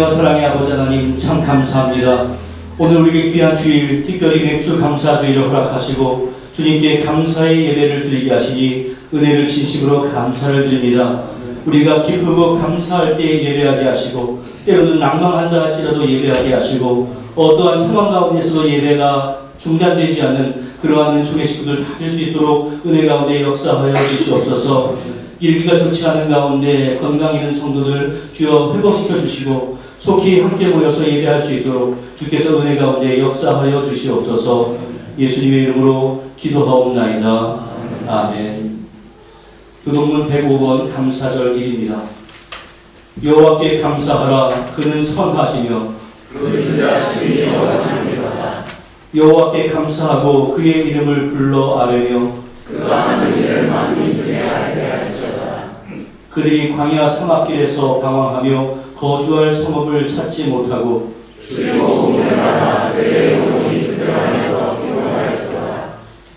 은혜와 사랑의 아버지 하나님 참 감사합니다. 오늘 우리에게 귀한 주일, 특별히 맥주 감사주일을 허락하시고 주님께 감사의 예배를 드리게 하시니 은혜를 진심으로 감사를 드립니다. 우리가 기쁘고 감사할 때 예배하게 하시고 때로는 낭망한다 할지라도 예배하게 하시고 어떠한 상황 가운데서도 예배가 중단되지 않는 그러한 은총의 식구들 다 될 수 있도록 은혜 가운데 역사하여 주시옵소서. 일기가 좋지 않은 가운데 건강 잃은 성도들 주여 회복시켜 주시고 속히 함께 모여서 예배할 수 있도록 주께서 은혜 가운데 역사하여 주시옵소서. 예수님의 이름으로 기도하옵나이다. 아멘. 교동문 105번 감사절일입니다. 여호와께 감사하라. 그는 선하시며 그 인자하심이 영원하십니다. 여호와께 감사하고 그의 이름을 불러 아뢰며 그가 하는 일을 만민 중에 알게 하시도다. 그들이 광야 사막길에서 방황하며 거주할 성읍을 찾지 못하고 주요 공회마다 그의 영혼이 그들 안에서 평안하였도다.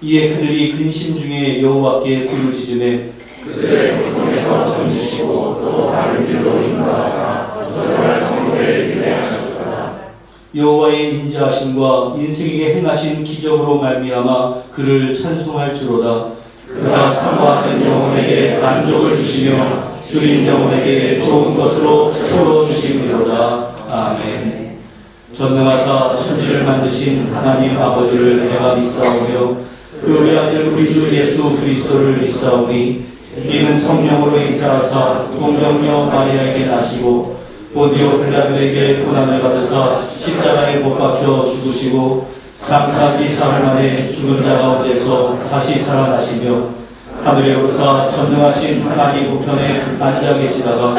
이에 그들이 근심 중에 여호와께 부르짖으매 그들의 고통에서 던지시고 또 다른 길로 인도하사 거주할 성읍에 이르게 하셨도다. 여호와의 인자하심과 인생에게 행하신 기적으로 말미암아 그를 찬송할지로다. 그가 사모하는 영혼에게 만족을 주시며 주인 영혼에게 좋은 것으로 채워주시리로다. 아멘. 전능하사 천지를 만드신 하나님 아버지를 내가 믿사오며 그 외아들 우리 주 예수 그리스도를 믿사오니 이는 성령으로 인자하사 동정녀 마리아에게 나시고 본디오 빌라도에게 고난을 받으사 십자가에 못 박혀 죽으시고 장사기 사흘 만에 죽은 자 가운데서 다시 살아나시며 하늘에 오르사 전능하신 하나님 우편에 앉아 계시다가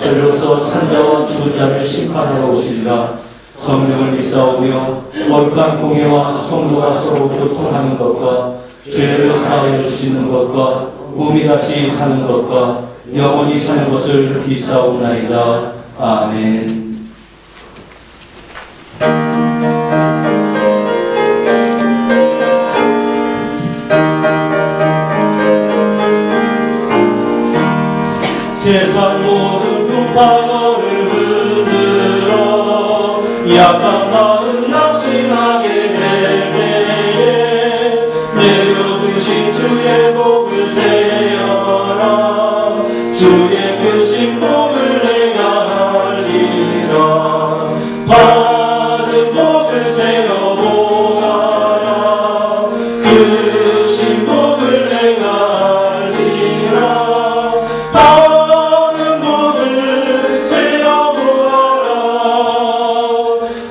저리로서 산자와 죽은 자를 심판하러 오시리라. 성령을 믿사오며 거룩한 공회와 성도가 서로 교통하는 것과 죄를 사하여 주시는 것과 몸이 다시 사는 것과 영원히 사는 것을 믿사옵나이다. 아멘. 세상 모든 풍파 너를 흔들어 약한 마음 낙심하게 될 때에 내려주신 주의 복을 세어라. 주의 크신 복을 내가 알리라. 받은 복을 세어보아라. 크신 복을 내가 알리라.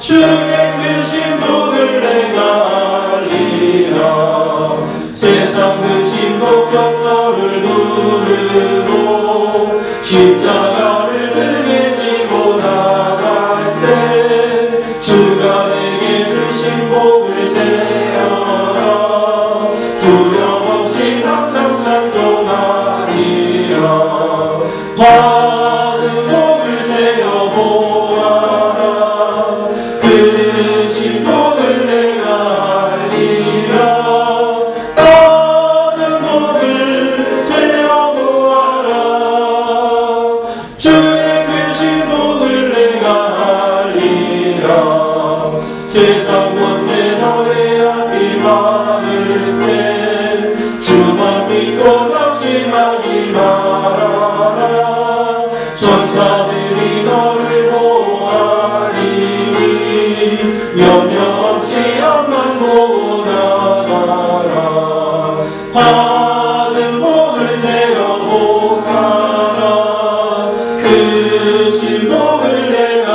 주의 크신 복을 내가 알리라. 세상 근심 걱정 너를 누르고 십자가를 등에 지고 나갈 때 주가 내게 주신 복을 세어라. 두려움 없이 항상 찬송하리라. 받은 복을 세어보아라. 크신 복을 내가 알리라. 받은 복을 세어보아라. 주의 크신 복을 내가 알리라. 세상 권세 너의 앞이 많을 때 주만 믿고 낙심하지 말아라. 천사들이 너를 보아리니 염려 없이 앞만 보고 나가라. 받은 복을 세어보아라. 크신 복을 내가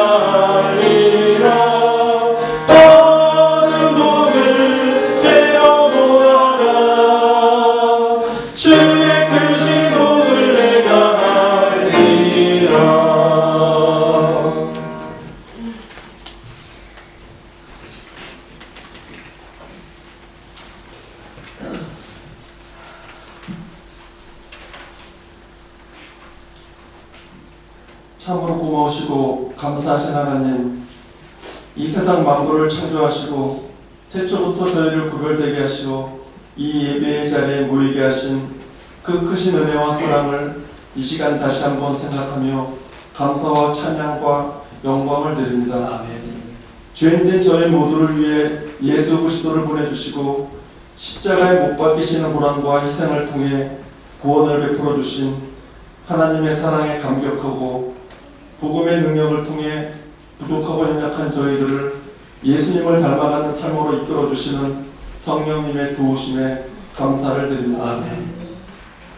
알리라. 받은 복을 세어보아라. 주의 크신 복을 내가 알리라. 참으로 고마우시고 감사하신 하나님, 이 세상 만물을 창조하시고 태초부터 저희를 구별되게 하시고 이 예배의 자리에 모이게 하신 그 크신 은혜와 사랑을 이 시간 다시 한번 생각하며 감사와 찬양과 영광을 드립니다. 아멘. 죄인된 저희 모두를 위해 예수 그리스도를 보내주시고 십자가에 못 박히시는 고난과 희생을 통해 구원을 베풀어 주신 하나님의 사랑에 감격하고 복음의 능력을 통해 부족하고 연약한 저희들을 예수님을 닮아가는 삶으로 이끌어 주시는 성령님의 도우심에 감사를 드립니다. 아멘.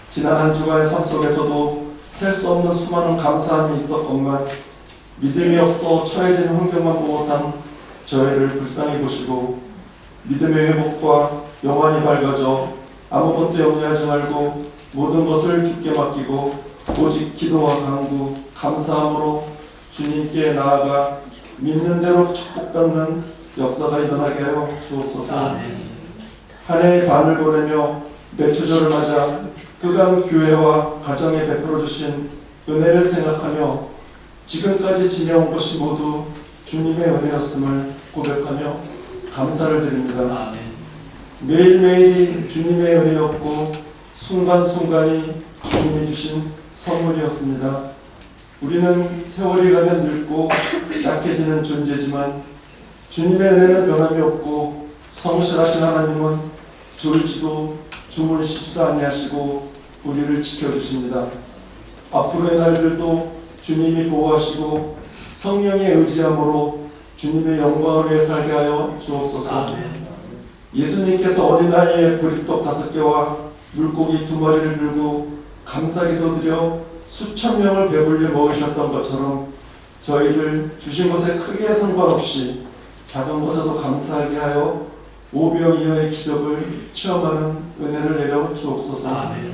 지난 한 주간의 삶 속에서도 셀 수 없는 수많은 감사함이 있었건만 믿음이 없어 처해진 환경만 보고 산 저희를 불쌍히 보시고 믿음의 회복과 영안이 밝아져 아무것도 염려하지 말고 모든 것을 주께 맡기고 오직 기도와 간구, 감사함으로 주님께 나아가 믿는 대로 축복받는 역사가 일어나게 하여 주옵소서. 아멘. 한 해의 반을 보내며 매초절을 맞아 그간 교회와 가정에 베풀어 주신 은혜를 생각하며 지금까지 지내온 것이 모두 주님의 은혜였음을 고백하며 감사를 드립니다. 아멘. 매일매일이 주님의 은혜였고 순간순간이 주님이 주신 선물이었습니다. 우리는 세월이 가면 늙고 약해지는 존재지만 주님의 은혜는 변함이 없고 성실하신 하나님은 졸지도 주무시지도 아니하시고 우리를 지켜주십니다. 앞으로의 날들도 주님이 보호하시고 성령의 의지함으로 주님의 영광을 위해 살게 하여 주옵소서. 아멘. 예수님께서 어린아이의 보리떡 5개와 물고기 2마리를 들고 감사기도 드려 수천 명을 배불리 먹이셨던 것처럼 저희들 주신 것에 크기에 상관없이 작은 것에도 감사하게 하여 오병이어의 기적을 체험하는 은혜를 내려 주옵소서. 아멘.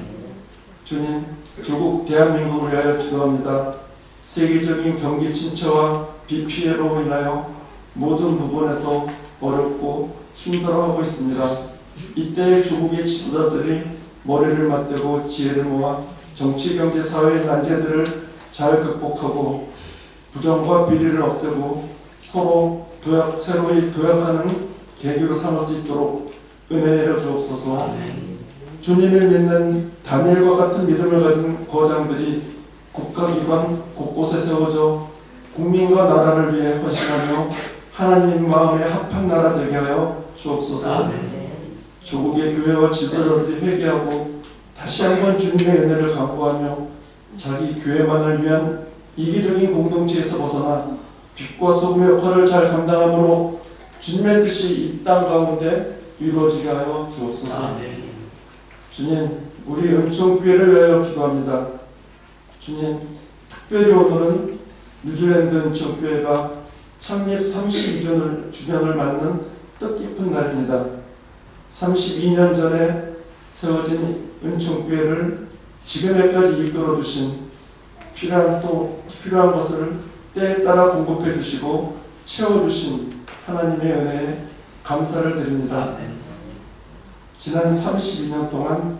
주님, 조국 대한민국을 위하여 기도합니다. 세계적인 경기 침체와 비 피해로 인하여 모든 부분에서 어렵고 힘들어하고 있습니다. 이때 조국의 지도자들이 머리를 맞대고 지혜를 모아 정치, 경제, 사회의 난제들을 잘 극복하고 부정과 비리를 없애고 서로 새로이 도약하는 계기로 삼을 수 있도록 은혜 내려 주옵소서. 아멘. 주님을 믿는 다니엘과 같은 믿음을 가진 거장들이 국가기관 곳곳에 세워져 국민과 나라를 위해 헌신하며 하나님 마음에 합한 나라 되게 하여 주옵소서. 아멘. 조국의 교회와 지도자들이 회개하고 다시 한번 주님의 은혜를 강구하며 자기 교회만을 위한 이기적인 공동체에서 벗어나 빛과 소금의 역할을 잘 감당함으로 주님의 뜻이 이 땅 가운데 이루어지게 하여 주옵소서. 아멘. 주님, 우리 은총교회를 위하여 기도합니다. 주님, 특별히 오늘은 뉴질랜드 은총교회가 창립 32주년을 맞는 뜻깊은 날입니다. 32년 전에 세워진 은총교회를 지금에까지 이끌어주신 필요한 것을 때에 따라 공급해 주시고 채워주신 하나님의 은혜에 감사를 드립니다. 아멘. 지난 32년 동안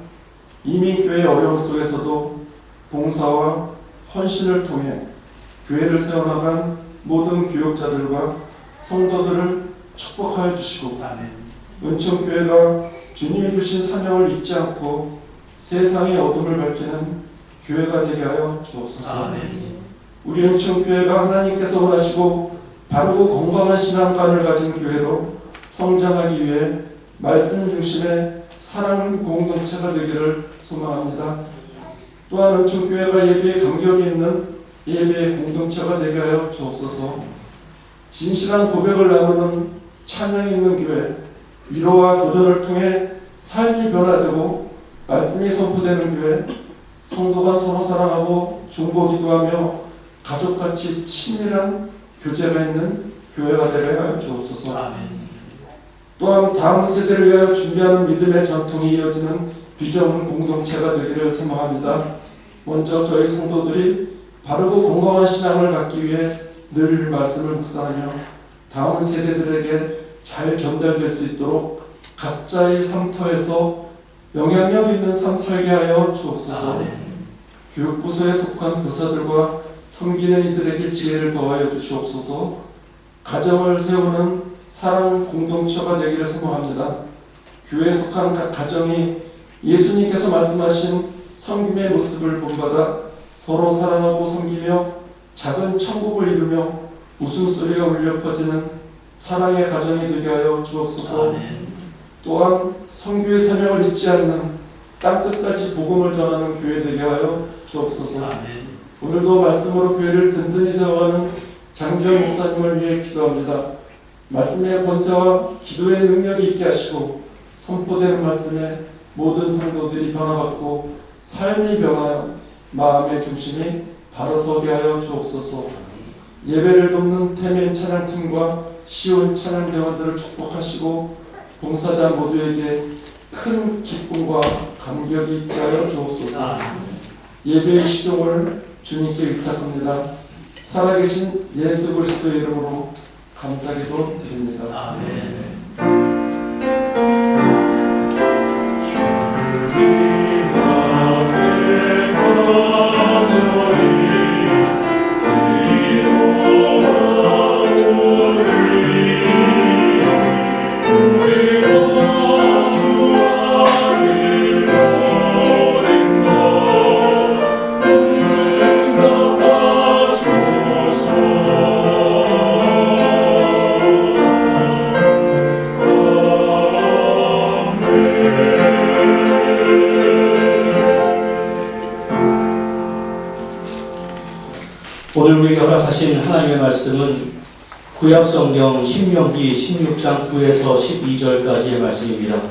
이민교회의 어려움 속에서도 봉사와 헌신을 통해 교회를 세워나간 모든 교역자들과 성도들을 축복하여 주시고 아멘. 은총교회가 주님이 주신 사명을 잊지 않고 세상의 어둠을 밝히는 교회가 되게 하여 주옵소서. 아멘. 우리 은총교회가 하나님께서 원하시고 바르고 건강한 신앙관을 가진 교회로 성장하기 위해 말씀 중심의 사랑 공동체가 되기를 소망합니다. 또한 은총교회가 예배에 감격이 있는 예배의 공동체가 되게 하여 주옵소서. 진실한 고백을 나누는 찬양이 있는 교회, 위로와 도전을 통해 삶이 변화되고 말씀이 선포되는 교회, 성도가 서로 사랑하고 중보기도하며 가족같이 친밀한 교제가 있는 교회가 되게 하여 주옵소서. 아멘. 또한 다음 세대를 위하여 준비하는 믿음의 전통이 이어지는 비전 공동체가 되기를 소망합니다. 먼저 저희 성도들이 바르고 건강한 신앙을 갖기 위해 늘 말씀을 묵상하며 다음 세대들에게 잘 전달될 수 있도록 각자의 삶터에서 영향력 있는 삶 살게 하여 주옵소서. 아멘. 교육부서에 속한 교사들과 섬기는 이들에게 지혜를 더하여 주시옵소서. 가정을 세우는 사랑 공동체가 되기를 소망합니다. 교회에 속한 각 가정이 예수님께서 말씀하신 섬김의 모습을 본받아 서로 사랑하고 섬기며 작은 천국을 이루며 웃음소리가 울려 퍼지는 사랑의 가정이 되게 하여 주옵소서. 또한 선교의 사명을 잊지 않는 땅끝까지 복음을 전하는 교회 되게 하여 주옵소서. 오늘도 말씀으로 교회를 든든히 세워가는 장주현 목사님을 위해 기도합니다. 말씀의 권세와 기도의 능력이 있게 하시고 선포되는 말씀에 모든 성도들이 변화받고 삶이 변하여 마음의 중심이 바로 서게 하여 주옵소서. 예배를 돕는 태민 찬양팀과 시온 찬양대원들을 축복하시고 봉사자 모두에게 큰 기쁨과 감격이 있게 하여 주옵소서. 예배의 시종을 주님께 의탁합니다. 살아계신 예수 그리스도의 이름으로 감사기도 드립니다. 아멘. 오늘 우리에게 허락하신 하나님의 말씀은 구약성경 신명기 16장 9에서 12절까지의 말씀입니다.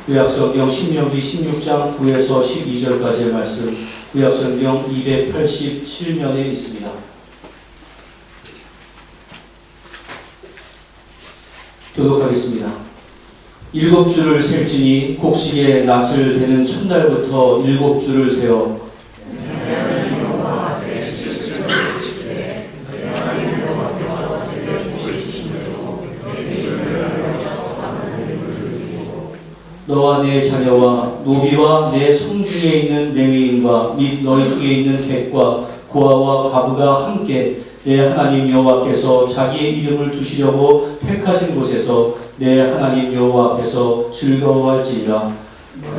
구약성경 신명기 16장 9에서 12절까지의 말씀, 구약성경 287면에 있습니다. 교독하겠습니다. 7주를 셀지니 곡식의 낫을 대는 첫날부터 7주를 세어 너와 내 자녀와 노비와 내 성중에 있는 레위인과 및 너희 중에 있는 객과 고아와 과부가 함께 내 하나님 여호와께서 자기의 이름을 두시려고 택하신 곳에서 내 하나님 여호와 앞에서 즐거워할지니라.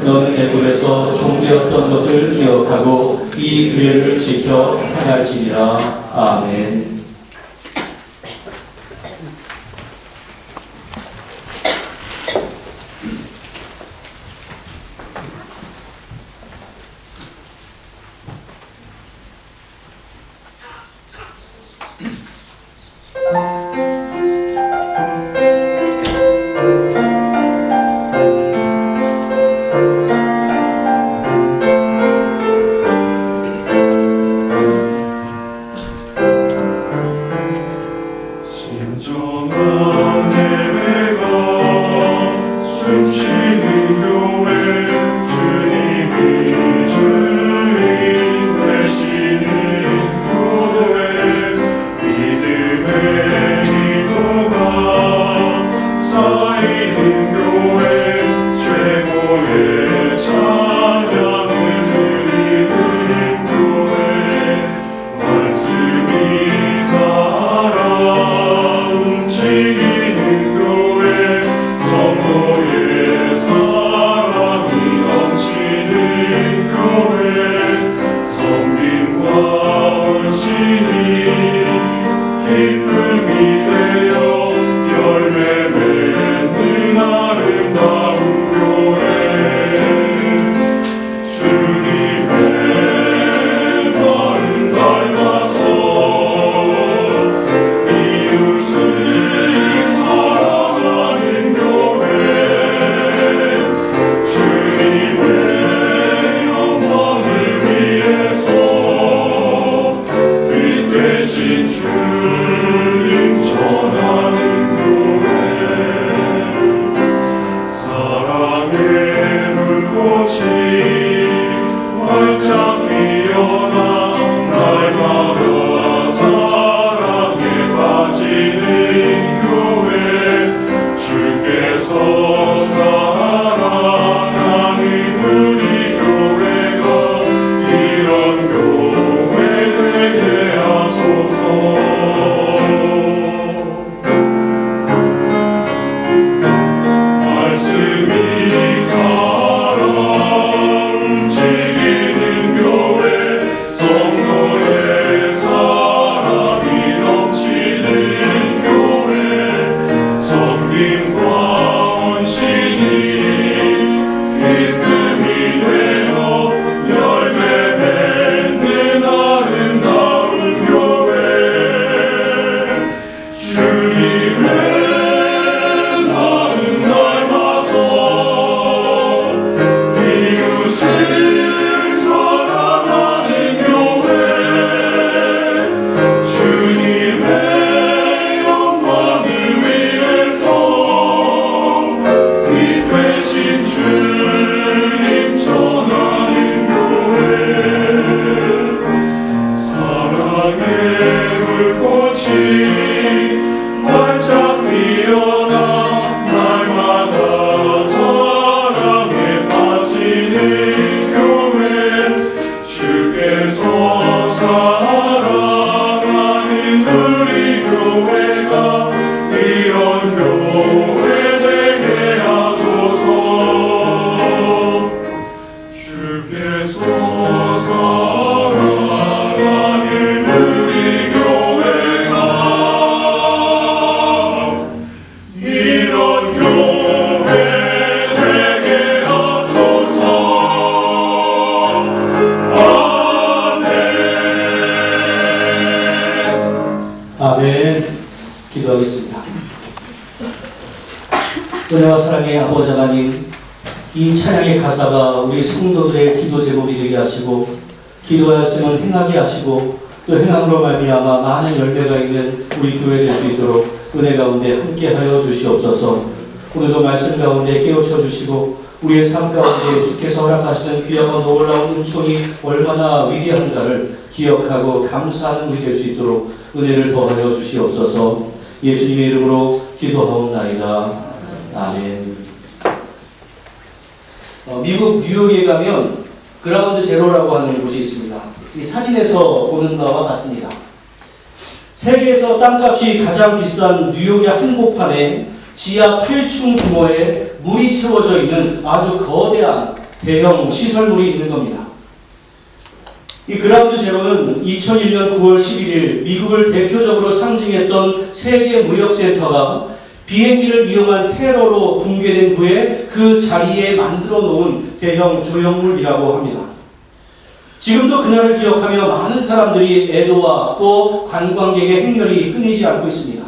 너는 애굽에서 종되었던 것을 기억하고 이 규례를 지켜 행할지니라. 아멘. 주님 전하는 교회 빛 되신 주님 전하는 교회 사랑의 불꽃이 활짝 피어나 날마다 사랑에 빠지는 교회 주께서 사랑하는 우리 교회가 이런 교회 되게 하소서. 주께서 사랑하는 우리 교회가 이런 교회 되게 하소서. 아멘. 아멘. 기도하겠습니다. 은혜와 사랑의 아버지 하나님, 이 찬양의 가사가 우리 성도들의 기도 제목이 되게 하시고 기도하였음을 행하게 하시고 또 행함으로 말미암아 많은 열매가 있는 우리 교회 될 수 있도록 은혜 가운데 함께하여 주시옵소서. 오늘도 말씀 가운데 깨우쳐 주시고 우리의 삶 가운데 주께서 허락하시는 귀하고 놀라운 은총이 얼마나 위대한가를 기억하고 감사하는 우리 될 수 있도록 은혜를 더하여 주시옵소서. 예수님의 이름으로 기도하옵나이다. 아멘. 미국 뉴욕에 가면 그라운드 제로라고 하는 곳이 있습니다. 이 사진에서 보는 바와 같습니다. 세계에서 땅값이 가장 비싼 뉴욕의 한복판에 지하 8층 규모의 물이 채워져 있는 아주 거대한 대형 시설물이 있는 겁니다. 이 그라운드 제로는 2001년 9월 11일 미국을 대표적으로 상징했던 세계 무역센터가 비행기를 이용한 테러로 붕괴된 후에 그 자리에 만들어 놓은 대형 조형물이라고 합니다. 지금도 그날을 기억하며 많은 사람들이 애도와 또 관광객의 행렬이 끊이지 않고 있습니다.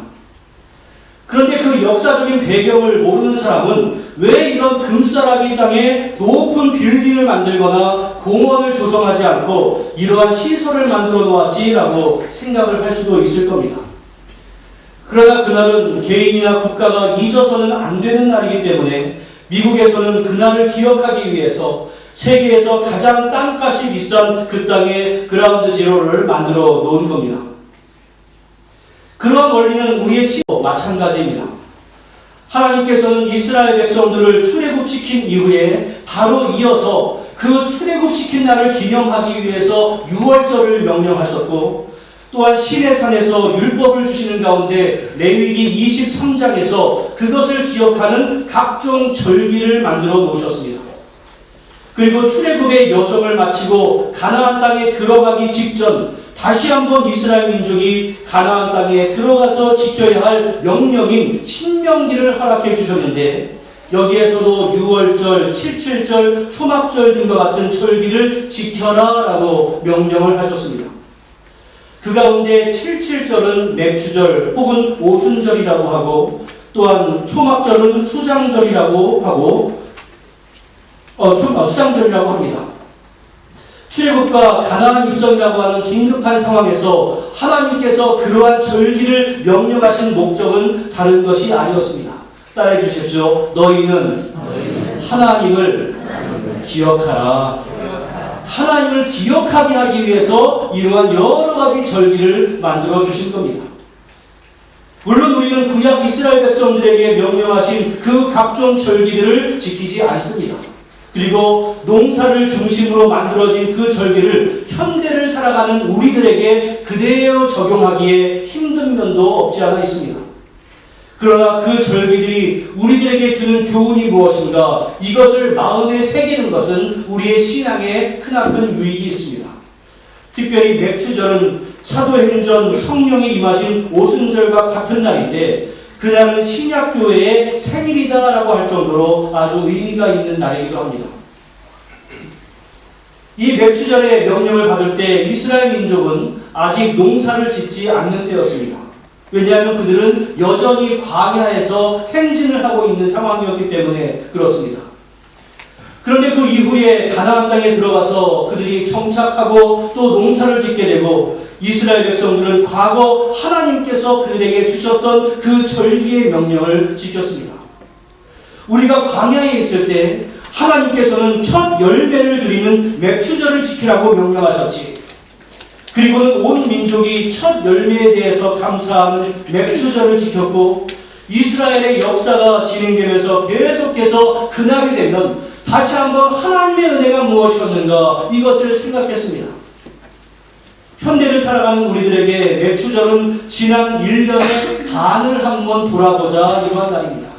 그런데 그 역사적인 배경을 모르는 사람은 왜 이런 금싸라기 땅에 높은 빌딩을 만들거나 공원을 조성하지 않고 이러한 시설을 만들어 놓았지라고 생각을 할 수도 있을 겁니다. 그러나 그날은 개인이나 국가가 잊어서는 안 되는 날이기 때문에 미국에서는 그날을 기억하기 위해서 세계에서 가장 땅값이 비싼 그 땅에 그라운드 제로를 만들어 놓은 겁니다. 그러한 원리는 우리의 시도 마찬가지입니다. 하나님께서는 이스라엘 백성들을 출애굽시킨 이후에 바로 이어서 그 출애굽시킨 날을 기념하기 위해서 유월절을 명령하셨고 또한 시내산에서 율법을 주시는 가운데 레위기 23장에서 그것을 기억하는 각종 절기를 만들어 놓으셨습니다. 그리고 출애굽의 여정을 마치고 가나안 땅에 들어가기 직전 다시 한번 이스라엘 민족이 가나안 땅에 들어가서 지켜야 할 명령인 신명기를 허락해 주셨는데 여기에서도 유월절, 칠칠절, 초막절 등과 같은 절기를 지켜라라고 명령을 하셨습니다. 그 가운데 칠칠절은 맥추절 혹은 오순절이라고 하고 또한 초막절은 수장절이라고 하고 수장절이라고 합니다. 출애굽과 가나안 입성이라고 하는 긴급한 상황에서 하나님께서 그러한 절기를 명령하신 목적은 다른 것이 아니었습니다. 따라해 주십시오. 너희는 하나님을 기억하라. 하나님을 기억하게 하기 위해서 이러한 여러 가지 절기를 만들어 주신 겁니다. 물론 우리는 구약 이스라엘 백성들에게 명령하신 그 각종 절기들을 지키지 않습니다. 그리고 농사를 중심으로 만들어진 그 절기를 현대를 살아가는 우리들에게 그대로 적용하기에 힘든 면도 없지 않아 있습니다. 그러나 그 절기들이 우리들에게 주는 교훈이 무엇인가 이것을 마음에 새기는 것은 우리의 신앙에 크나큰 유익이 있습니다. 특별히 맥추절은 사도행전 성령이 임하신 오순절과 같은 날인데 그날은 신약교회의 생일이다라고 할 정도로 아주 의미가 있는 날이기도 합니다. 이 맥추절의 명령을 받을 때 이스라엘 민족은 아직 농사를 짓지 않는 때였습니다. 왜냐하면 그들은 여전히 광야에서 행진을 하고 있는 상황이었기 때문에 그렇습니다. 그런데 그 이후에 가나안 땅에 들어가서 그들이 정착하고 또 농사를 짓게 되고 이스라엘 백성들은 과거 하나님께서 그들에게 주셨던 그 절기의 명령을 지켰습니다. 우리가 광야에 있을 때 하나님께서는 첫 열매를 드리는 맥추절을 지키라고 명령하셨지. 그리고는 온 민족이 첫 열매에 대해서 감사하는 맥추절을 지켰고, 이스라엘의 역사가 진행되면서 계속해서 그날이 되면 다시 한번 하나님의 은혜가 무엇이었는가 이것을 생각했습니다. 현대를 살아가는 우리들에게 맥추절은 지난 1년의 반을 한번 돌아보자 이러한 날입니다.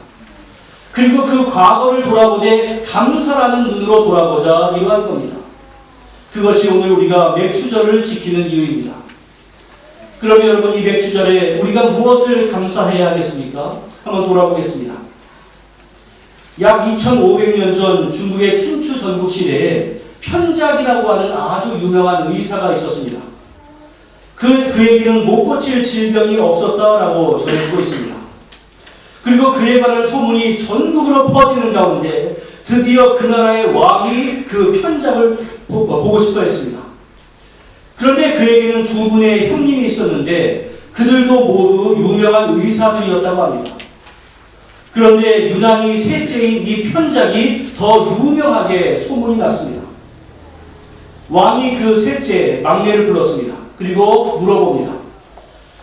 그리고 그 과거를 돌아보되 감사라는 눈으로 돌아보자 이러한 겁니다. 그것이 오늘 우리가 맥추절을 지키는 이유입니다. 그러면 여러분, 이 맥추절에 우리가 무엇을 감사해야 하겠습니까? 한번 돌아보겠습니다. 약 2500년 전 중국의 춘추 전국 시대에 편작이라고 하는 아주 유명한 의사가 있었습니다. 그에게는 못 고칠 질병이 없었다라고 전해지고 있습니다. 그리고 그에 관한 소문이 전국으로 퍼지는 가운데 드디어 그 나라의 왕이 그 편작을 보고 싶어 했습니다. 그런데 그에게는 두 분의 형님이 있었는데 그들도 모두 유명한 의사들이었다고 합니다. 그런데 유난히 셋째인 이 편작이 더 유명하게 소문이 났습니다. 왕이 그 셋째 막내를 불렀습니다. 그리고 물어봅니다.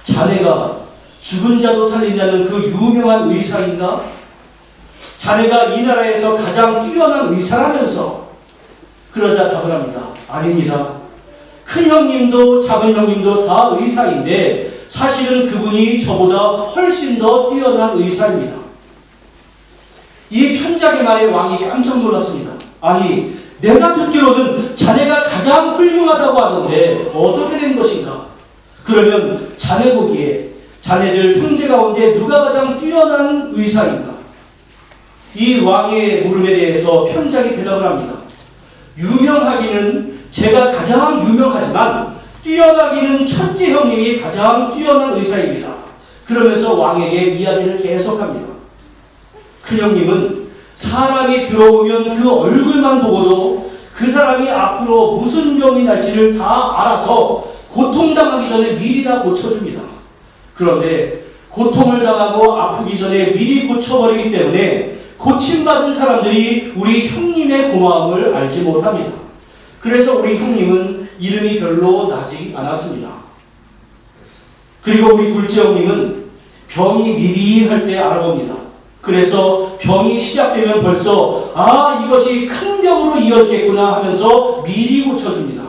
자네가 죽은 자도 살린다는 그 유명한 의사인가? 자네가 이 나라에서 가장 뛰어난 의사라면서? 그러자 답을 합니다. 아닙니다. 큰 형님도 작은 형님도 다 의사인데 사실은 그분이 저보다 훨씬 더 뛰어난 의사입니다. 이 편작의 말에 왕이 깜짝 놀랐습니다. 아니, 내가 듣기로는 자네가 가장 훌륭하다고 하던데 어떻게 된 것인가? 그러면 자네 보기에 자네들 형제 가운데 누가 가장 뛰어난 의사인가? 이 왕의 물음에 대해서 편작이 대답을 합니다. 유명하기는 제가 가장 유명하지만 뛰어나기는 첫째 형님이 가장 뛰어난 의사입니다. 그러면서 왕에게 이야기를 계속합니다. 큰 형님은 사람이 들어오면 그 얼굴만 보고도 그 사람이 앞으로 무슨 병이 날지를 다 알아서 고통당하기 전에 미리 다 고쳐줍니다. 그런데 고통을 당하고 아프기 전에 미리 고쳐버리기 때문에 고침받은 사람들이 우리 형님의 고마움을 알지 못합니다. 그래서 우리 형님은 이름이 별로 나지 않았습니다. 그리고 우리 둘째 형님은 병이 미비할 때 알아봅니다. 그래서 병이 시작되면 벌써 이것이 큰 병으로 이어지겠구나 하면서 미리 고쳐줍니다.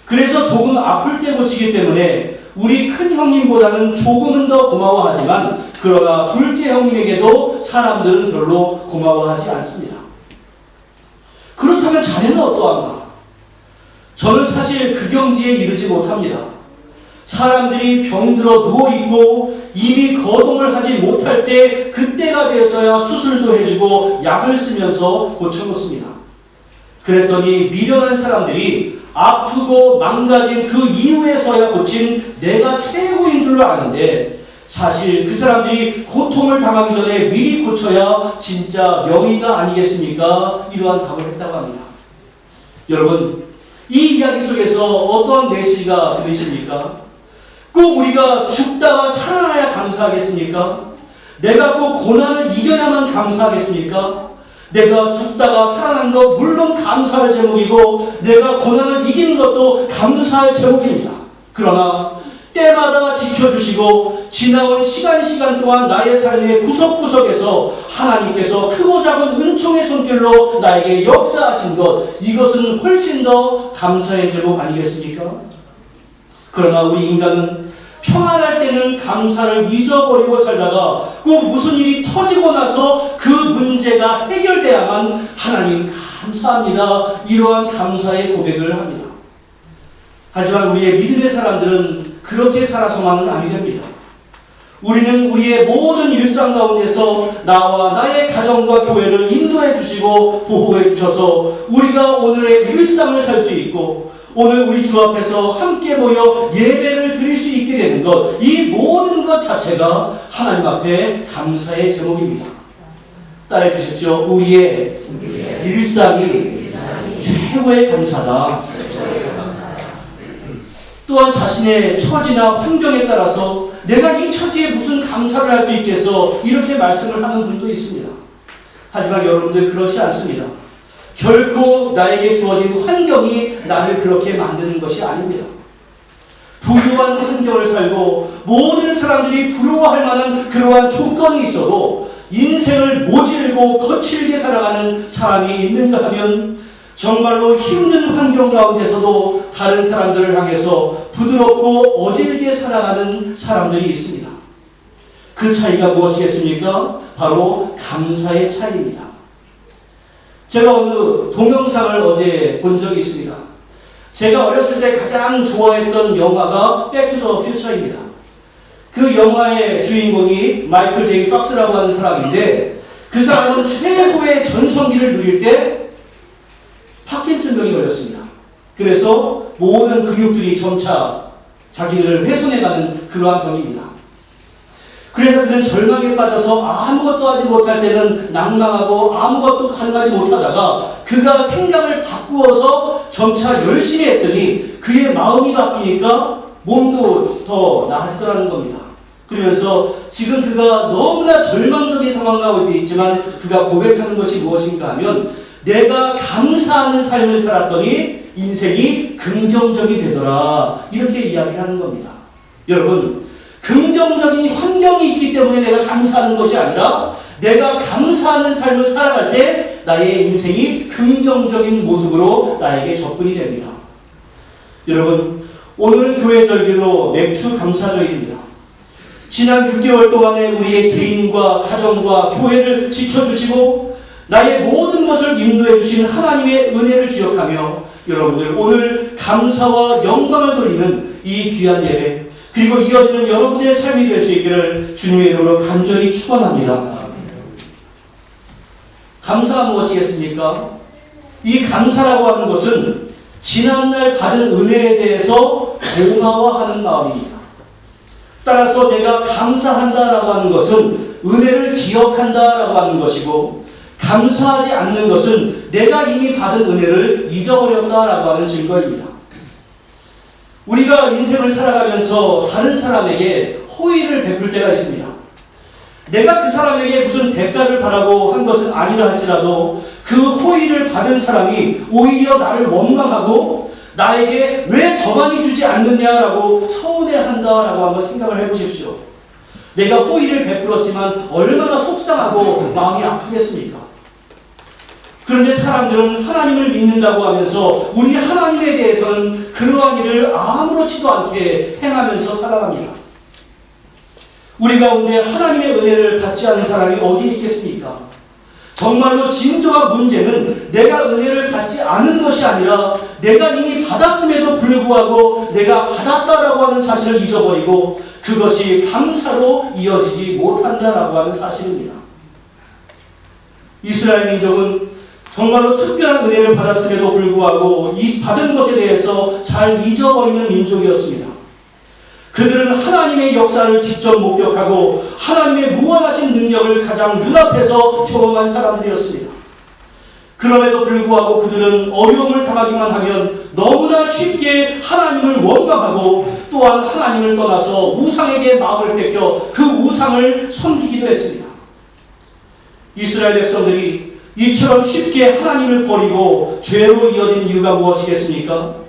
그래서 조금 아플 때 고치기 때문에 우리 큰 형님보다는 조금은 더 고마워하지만 그러나 둘째 형님에게도 사람들은 별로 고마워하지 않습니다. 그렇다면 자네는 어떠한가? 저는 사실 그 경지에 이르지 못합니다. 사람들이 병들어 누워있고 이미 거동을 하지 못할 때 그때가 돼서야 수술도 해주고 약을 쓰면서 고쳐놓습니다. 그랬더니 미련한 사람들이 아프고 망가진 그 이후에서야 고친 내가 최고인 줄 아는데 사실 그 사람들이 고통을 당하기 전에 미리 고쳐야 진짜 명의가 아니겠습니까? 이러한 답을 했다고 합니다. 여러분, 이 이야기 속에서 어떠한 메시지가 들리십니까? 꼭 우리가 죽다가 살아나야 감사하겠습니까? 내가 꼭 고난을 이겨야만 감사하겠습니까? 내가 죽다가 살아난 것 물론 감사할 제목이고 내가 고난을 이기는 것도 감사할 제목입니다. 그러나 때마다 지켜주시고 지나온 시간 동안 나의 삶의 구석구석에서 하나님께서 크고 작은 은총의 손길로 나에게 역사하신 것, 이것은 훨씬 더 감사의 제목 아니겠습니까? 그러나 우리 인간은 평안할 때는 감사를 잊어버리고 살다가 꼭 무슨 일이 터지고 나서 그 문제가 해결돼야만 하나님 감사합니다, 이러한 감사의 고백을 합니다. 하지만 우리의 믿음의 사람들은 그렇게 살아서만은 아니 됩니다. 우리는 우리의 모든 일상 가운데서 나와 나의 가정과 교회를 인도해 주시고 보호해 주셔서 우리가 오늘의 일상을 살 수 있고 오늘 우리 주 앞에서 함께 모여 예배를 드릴 수 있게 되는 것, 이 모든 것 자체가 하나님 앞에 감사의 제목입니다. 따라해 주십시오. 우리의 일상이 최고의 감사다. 또한 자신의 처지나 환경에 따라서 내가 이 처지에 무슨 감사를 할 수 있겠어, 이렇게 말씀을 하는 분도 있습니다. 하지만 여러분들 그렇지 않습니다. 결코 나에게 주어진 환경이 나를 그렇게 만드는 것이 아닙니다. 부유한 환경을 살고 모든 사람들이 부러워할 만한 그러한 조건이 있어도 인생을 모질고 거칠게 살아가는 사람이 있는가 하면 정말로 힘든 환경 가운데서도 다른 사람들을 향해서 부드럽고 어질게 살아가는 사람들이 있습니다. 그 차이가 무엇이겠습니까? 바로 감사의 차이입니다. 제가 어느 동영상을 어제 본 적이 있습니다. 제가 어렸을 때 가장 좋아했던 영화가 백투더퓨처입니다. 그 영화의 주인공이 마이클 제이 팍스라고 하는 사람인데 그 사람은 최고의 전성기를 누릴 때 파킨슨병이 걸렸습니다. 그래서 모든 근육들이 점차 자기들을 훼손해가는 그러한 병입니다. 그래서 그는 절망에 빠져서 아무것도 하지 못할 때는 낭망하고 아무것도 가능하지 못하다가 그가 생각을 바꾸어서 점차 열심히 했더니 그의 마음이 바뀌니까 몸도 더 나아지더라는 겁니다. 그러면서 지금 그가 너무나 절망적인 상황 가운데 있지만 그가 고백하는 것이 무엇인가 하면 내가 감사하는 삶을 살았더니 인생이 긍정적이 되더라. 이렇게 이야기를 하는 겁니다. 여러분, 긍정적인 환경이 있기 때문에 내가 감사하는 것이 아니라 내가 감사하는 삶을 살아갈 때 나의 인생이 긍정적인 모습으로 나에게 접근이 됩니다. 여러분, 오늘은 교회 절기로 맥주 감사절입니다. 지난 6개월 동안에 우리의 개인과 가정과 교회를 지켜주시고 나의 모든 것을 인도해 주신 하나님의 은혜를 기억하며 여러분들 오늘 감사와 영광을 돌리는 이 귀한 예배 그리고 이어지는 여러분의 삶이 될 수 있기를 주님의 이름으로 간절히 축원합니다. 감사가 무엇이겠습니까? 이 감사라고 하는 것은 지난날 받은 은혜에 대해서 고마워하는 마음입니다. 따라서 내가 감사한다라고 하는 것은 은혜를 기억한다라고 하는 것이고 감사하지 않는 것은 내가 이미 받은 은혜를 잊어버렸다라고 하는 증거입니다. 우리가 인생을 살아가면서 다른 사람에게 호의를 베풀 때가 있습니다. 내가 그 사람에게 무슨 대가를 바라고 한 것은 아니라 할지라도 그 호의를 받은 사람이 오히려 나를 원망하고 나에게 왜 더 많이 주지 않느냐라고 서운해한다라고 한번 생각을 해보십시오. 내가 호의를 베풀었지만 얼마나 속상하고 마음이 아프겠습니까? 그런데 사람들은 하나님을 믿는다고 하면서 우리 하나님에 대해서는 그러한 일을 아무렇지도 않게 행하면서 살아갑니다. 우리 가운데 하나님의 은혜를 받지 않은 사람이 어디에 있겠습니까? 정말로 진정한 문제는 내가 은혜를 받지 않은 것이 아니라 내가 이미 받았음에도 불구하고 내가 받았다라고 하는 사실을 잊어버리고 그것이 감사로 이어지지 못한다라고 하는 사실입니다. 이스라엘 민족은 정말로 특별한 은혜를 받았음에도 불구하고 이 받은 것에 대해서 잘 잊어버리는 민족이었습니다. 그들은 하나님의 역사를 직접 목격하고 하나님의 무한하신 능력을 가장 눈앞에서 경험한 사람들이었습니다. 그럼에도 불구하고 그들은 어려움을 당하기만 하면 너무나 쉽게 하나님을 원망하고 또한 하나님을 떠나서 우상에게 마음을 뺏겨 그 우상을 섬기기도 했습니다. 이스라엘 백성들이 이처럼 쉽게 하나님을 버리고 죄로 이어진 이유가 무엇이겠습니까?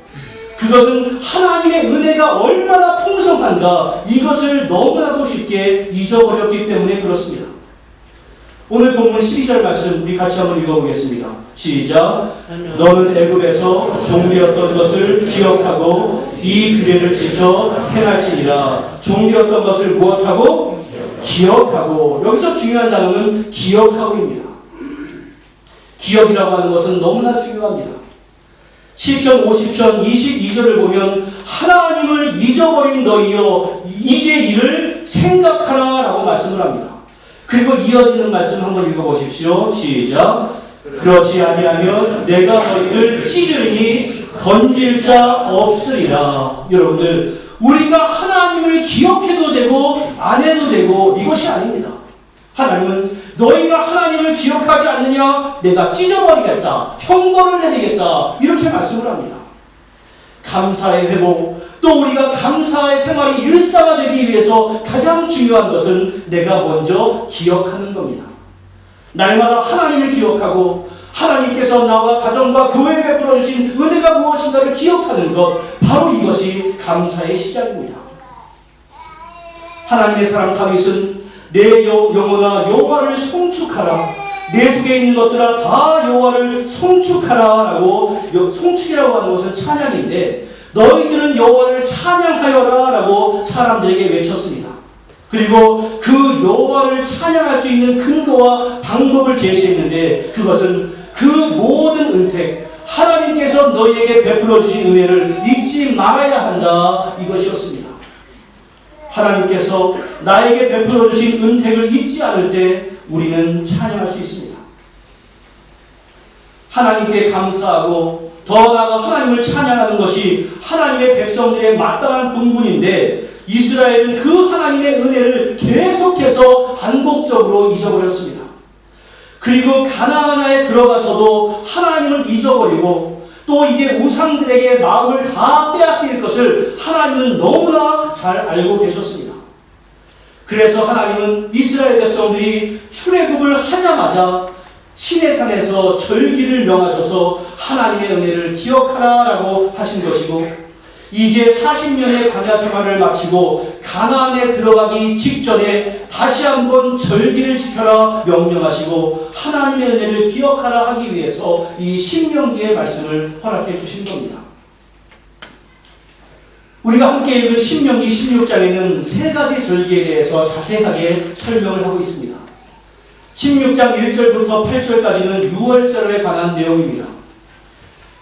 그것은 하나님의 은혜가 얼마나 풍성한가 이것을 너무나도 쉽게 잊어버렸기 때문에 그렇습니다. 오늘 본문 12절 말씀 우리 같이 한번 읽어보겠습니다. 시작. 너는 애굽에서 종되었던 것을 기억하고 이 규례를 지켜 행할지니라. 종되었던 것을 무엇하고? 기억하고. 여기서 중요한 단어는 기억하고입니다. 기억이라고 하는 것은 너무나 중요합니다. 시편 50편 22절을 보면 하나님을 잊어버린 너희여 이제 이를 생각하라 라고 말씀을 합니다. 그리고 이어지는 말씀 한번 읽어보십시오. 시작. 그렇지 아니하면 내가 너희를 찢으리니 건질 자 없으리라. 여러분들 우리가 하나님을 기억해도 되고 안 해도 되고 이것이 아닙니다. 하나님은 너희가 하나님을 기억하지 않느냐? 내가 찢어버리겠다. 형벌을 내리겠다. 이렇게 말씀을 합니다. 감사의 회복, 또 우리가 감사의 생활이 일상화되기 위해서 가장 중요한 것은 내가 먼저 기억하는 겁니다. 날마다 하나님을 기억하고 하나님께서 나와 가정과 교회에 베풀어 주신 은혜가 무엇인가를 기억하는 것, 바로 이것이 감사의 시작입니다. 하나님의 사람 다윗은 내 영혼아 여호와를 송축하라, 내 속에 있는 것들아 다 여호와를 송축하라 라고, 송축이라고 하는 것은 찬양인데 너희들은 여호와를 찬양하여라 라고 사람들에게 외쳤습니다. 그리고 그 여호와를 찬양할 수 있는 근거와 방법을 제시했는데 그것은 그 모든 은택, 하나님께서 너희에게 베풀어 주신 은혜를 잊지 말아야 한다, 이것이었습니다. 하나님께서 나에게 베풀어 주신 은택을 잊지 않을 때 우리는 찬양할 수 있습니다. 하나님께 감사하고 더 나아가 하나님을 찬양하는 것이 하나님의 백성들의 마땅한 본분인데 이스라엘은 그 하나님의 은혜를 계속해서 반복적으로 잊어버렸습니다. 그리고 가나안에 들어가서도 하나님을 잊어버리고 또 이제 우상들에게 마음을 다 빼앗길 것을 하나님은 너무나 잘 알고 계셨습니다. 그래서 하나님은 이스라엘 백성들이 출애굽을 하자마자 시내산에서 절기를 명하셔서 하나님의 은혜를 기억하라라고 하신 것이고, 이제 40년의 광야 생활을 마치고 가나안에 들어가기 직전에 다시 한번 절기를 지켜라 명령하시고 하나님의 은혜를 기억하라 하기 위해서 이 신명기의 말씀을 허락해 주신 겁니다. 우리가 함께 읽은 신명기 16장에는 세 가지 절기에 대해서 자세하게 설명을 하고 있습니다. 16장 1절부터 8절까지는 유월절에 관한 내용입니다.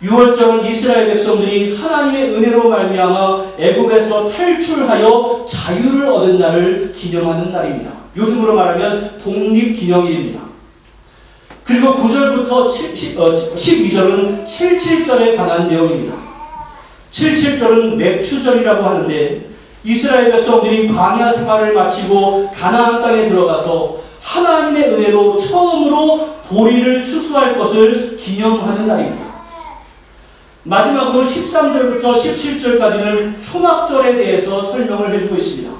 유월절은 이스라엘 백성들이 하나님의 은혜로 말미암아 애굽에서 탈출하여 자유를 얻은 날을 기념하는 날입니다. 요즘으로 말하면 독립기념일입니다. 그리고 9절부터 12절은 77절에 관한 내용입니다. 77절은 맥추절이라고 하는데 이스라엘 백성들이 광야 생활을 마치고 가나안 땅에 들어가서 하나님의 은혜로 처음으로 보리를 추수할 것을 기념하는 날입니다. 마지막으로 13절부터 17절까지는 초막절에 대해서 설명을 해주고 있습니다.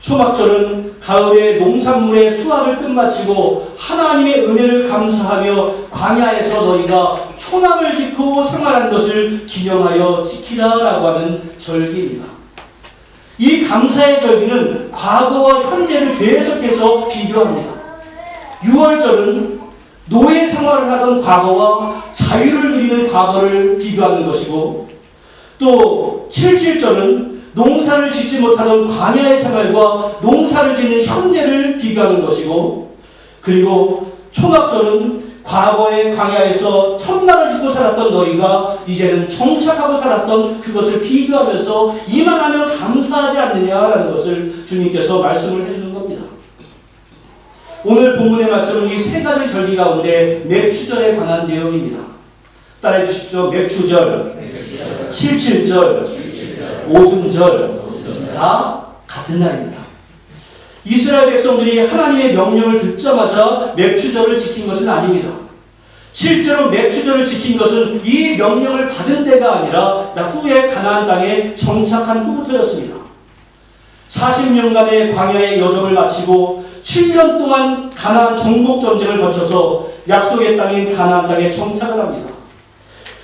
초막절은 가을에 농산물의 수확을 끝마치고 하나님의 은혜를 감사하며 광야에서 너희가 초막을 짓고 생활한 것을 기념하여 지키라라고 하는 절기입니다. 이 감사의 절기는 과거와 현재를 계속해서 비교합니다. 유월절은 노예 생활을 하던 과거와 자유를 누리는 과거를 비교하는 것이고, 또 77절은 농사를 짓지 못하던 광야의 생활과 농사를 짓는 현재를 비교하는 것이고, 그리고 초막절은 과거의 광야에서 천막을 짓고 살았던 너희가 이제는 정착하고 살았던 그것을 비교하면서 이만하면 감사하지 않느냐라는 것을 주님께서 말씀을 해주는 겁니다. 오늘 본문의 말씀은 이 세 가지 절기 가운데 맥추절에 관한 내용입니다. 따라해 주십시오. 맥추절, 77절, 오순절 다 같은 날입니다. 이스라엘 백성들이 하나님의 명령을 듣자마자 맥추절을 지킨 것은 아닙니다. 실제로 맥추절을 지킨 것은 이 명령을 받은 데가 아니라 후에 가나안 땅에 정착한 후부터였습니다. 40년간의 광야의 여정을 마치고 7년 동안 가나안 정복 전쟁을 거쳐서 약속의 땅인 가나안 땅에 정착을 합니다.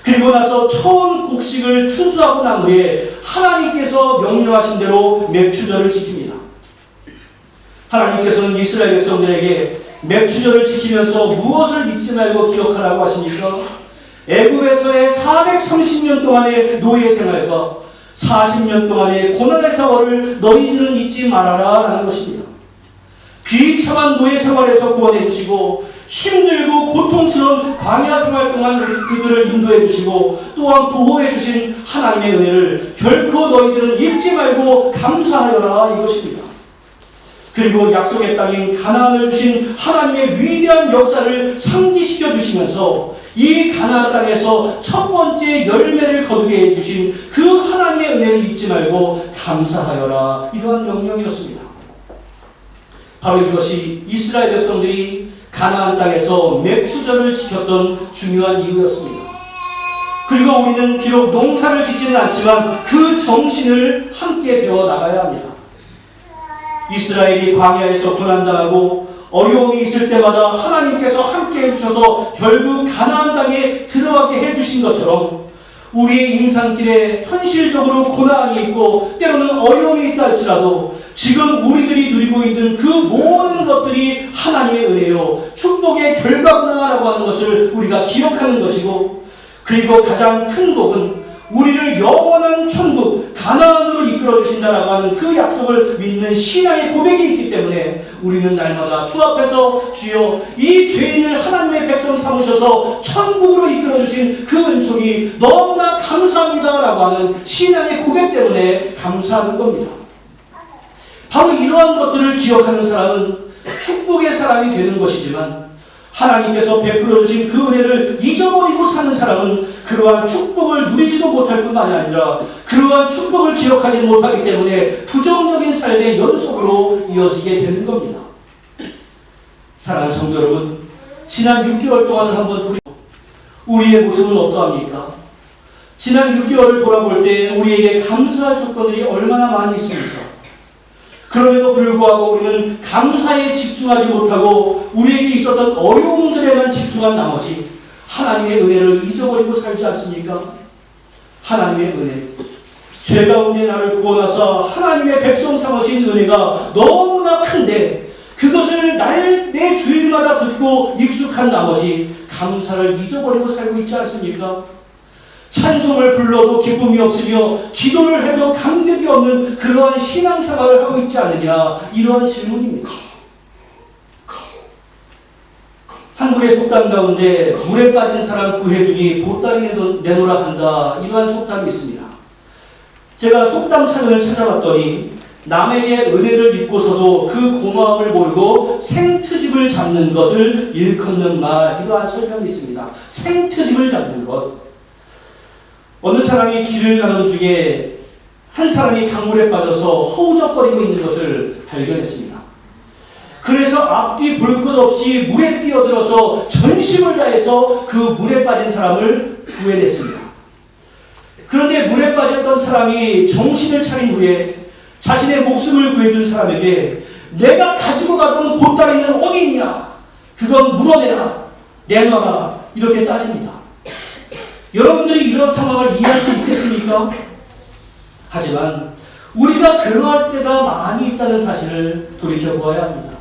그리고 나서 처음 곡식을 추수하고 난 후에 하나님께서 명령하신 대로 맥추절을 지킵니다. 하나님께서는 이스라엘 백성들에게 맥추절을 지키면서 무엇을 잊지 말고 기억하라고 하십니까? 애굽에서의 430년 동안의 노예 생활과 40년 동안의 고난의 세월을 너희들은 잊지 말아라 라는 것입니다. 비참한 노예 생활에서 구원해 주시고 힘들고 고통스러운 광야 생활 동안 그들을 인도해 주시고 또한 보호해 주신 하나님의 은혜를 결코 너희들은 잊지 말고 감사하여라 이것입니다. 그리고 약속의 땅인 가나안을 주신 하나님의 위대한 역사를 상기시켜 주시면서 이 가나안 땅에서 첫 번째 열매를 거두게 해주신 그 하나님의 은혜를 잊지 말고 감사하여라, 이러한 명령이었습니다. 바로 이것이 이스라엘 백성들이 가나안 땅에서 맥추절을 지켰던 중요한 이유였습니다. 그리고 우리는 비록 농사를 짓지는 않지만 그 정신을 함께 배워나가야 합니다. 이스라엘이 광야에서 고난당하고 어려움이 있을 때마다 하나님께서 함께 해주셔서 결국 가나안 땅에 들어가게 해주신 것처럼 우리의 인생길에 현실적으로 고난이 있고 때로는 어려움이 있다 할지라도 지금 우리들이 누리고 있는 그 모든 것들이 하나님의 은혜요 축복의 결과구나라고 하는 것을 우리가 기억하는 것이고, 그리고 가장 큰 복은 우리를 영원한 천국 가나안으로 이끌어 주신다라고 하는 그 약속을 믿는 신앙의 고백이 있기 때문에 우리는 날마다 주 앞에서 주여 이 죄인을 하나님의 백성 삼으셔서 천국으로 이끌어 주신 그 은총이 너무나 감사합니다라고 하는 신앙의 고백 때문에 감사하는 겁니다. 바로 이러한 것들을 기억하는 사람은 축복의 사람이 되는 것이지만, 하나님께서 베풀어 주신 그 은혜를 잊어버리고 사는 사람은 그러한 축복을 누리지도 못할 뿐만이 아니라 그러한 축복을 기억하지 못하기 때문에 부정적인 삶의 연속으로 이어지게 되는 겁니다. 사랑하는 성도 여러분, 지난 6개월 동안을 한번 우리의 모습은 어떠합니까? 지난 6개월을 돌아볼 때 우리에게 감사할 조건들이 얼마나 많이 있습니까? 그럼에도 불구하고 우리는 감사에 집중하지 못하고 우리에게 있었던 어려움들에만 집중한 나머지 하나님의 은혜를 잊어버리고 살지 않습니까? 하나님의 은혜, 죄 가운데 나를 구원하사 하나님의 백성 삼으신 은혜가 너무나 큰데 그것을 내 주일마다 듣고 익숙한 나머지 감사를 잊어버리고 살고 있지 않습니까? 찬송을 불러도 기쁨이 없으며 기도를 해도 감격이 없는 그러한 신앙생활을 하고 있지 않느냐, 이러한 질문입니다. 한국의 속담 가운데 물에 빠진 사람 구해주니 보따리 내놓으라 한다, 이러한 속담이 있습니다. 제가 속담 사전을 찾아봤더니 남에게 은혜를 입고서도 그 고마움을 모르고 생트집을 잡는 것을 일컫는 말, 이러한 설명이 있습니다. 생트집을 잡는 것. 어느 사람이 길을 가던 중에 한 사람이 강물에 빠져서 허우적거리고 있는 것을 발견했습니다. 그래서 앞뒤 볼 것 없이 물에 뛰어들어서 전심을 다해서 그 물에 빠진 사람을 구해냈습니다. 그런데 물에 빠졌던 사람이 정신을 차린 후에 자신의 목숨을 구해준 사람에게 내가 가지고 가던 보따리는 어디 있냐? 그건 물어내라, 내놔라, 이렇게 따집니다. 여러분들이 이런 상황을 이해할 수 있겠습니까? 하지만 우리가 그러할 때가 많이 있다는 사실을 돌이켜보아야 합니다.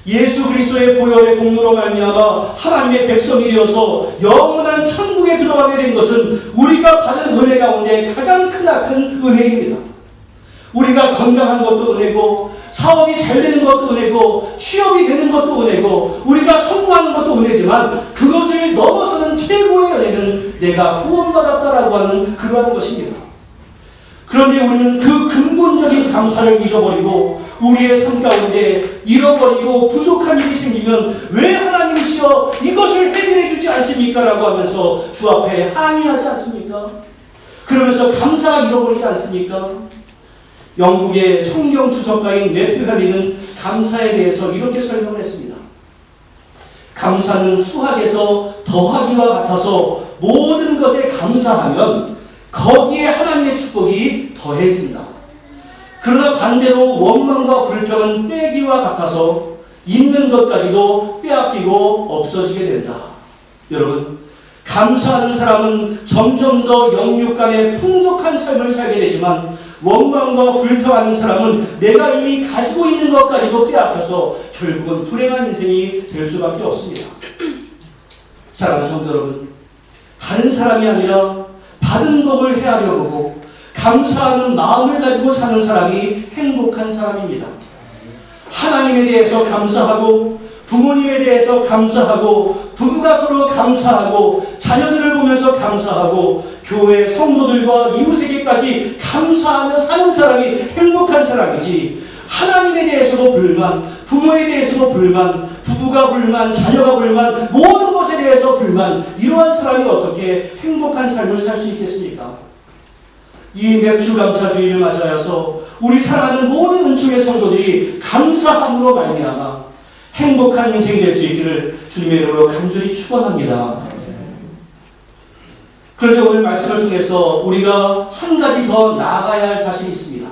예수 그리스도의 보혈의 공로로 말미암아 하나님의 백성이 되어서 영원한 천국에 들어가게 된 것은 우리가 받은 은혜 가운데 가장 크나큰 은혜입니다. 우리가 건강한 것도 은혜고, 사업이 잘 되는 것도 은혜고, 취업이 되는 것도 은혜고, 우리가 성공하는 것도 은혜지만 그것을 넘어서는 최고의 은혜는 내가 구원받았다라고 하는 그러한 것입니다. 그런데 우리는 그 근본적인 감사를 잊어버리고 우리의 삶 가운데 잃어버리고 부족한 일이 생기면 왜 하나님이시여 이것을 해결해 주지 않습니까? 라고 하면서 주 앞에 항의하지 않습니까? 그러면서 감사가 잃어버리지 않습니까? 영국의 성경 주석가인 매튜 할리는 감사에 대해서 이렇게 설명을 했습니다. 감사는 수학에서 더하기와 같아서 모든 것에 감사하면 거기에 하나님의 축복이 더해진다. 그러나 반대로 원망과 불평은 빼기와 같아서 있는 것까지도 빼앗기고 없어지게 된다. 여러분, 감사하는 사람은 점점 더 영육 간에 풍족한 삶을 살게 되지만 원망과 불평하는 사람은 내가 이미 가지고 있는 것까지도 빼앗겨서 결국은 불행한 인생이 될 수밖에 없습니다. 사랑하는 성도 여러분, 다른 사람이 아니라 받은 복을 헤아려 보고 감사하는 마음을 가지고 사는 사람이 행복한 사람입니다. 하나님에 대해서 감사하고 부모님에 대해서 감사하고 부부가 서로 감사하고 자녀들을 보면서 감사하고 교회 성도들과 이웃에게까지 감사하며 사는 사람이 행복한 사람이지, 하나님에 대해서도 불만, 부모에 대해서도 불만, 부부가 불만, 자녀가 불만, 모든 것에 대해서 불만, 이러한 사람이 어떻게 행복한 삶을 살 수 있겠습니까? 이 맥주감사주의를 맞이하여서 우리 사랑하는 모든 은총의 성도들이 감사함으로 말미암아 행복한 인생이 될 수 있기를 주님의 이름으로 간절히 축원합니다. 그런데 오늘 말씀을 통해서 우리가 한 가지 더 나아가야 할 사실이 있습니다.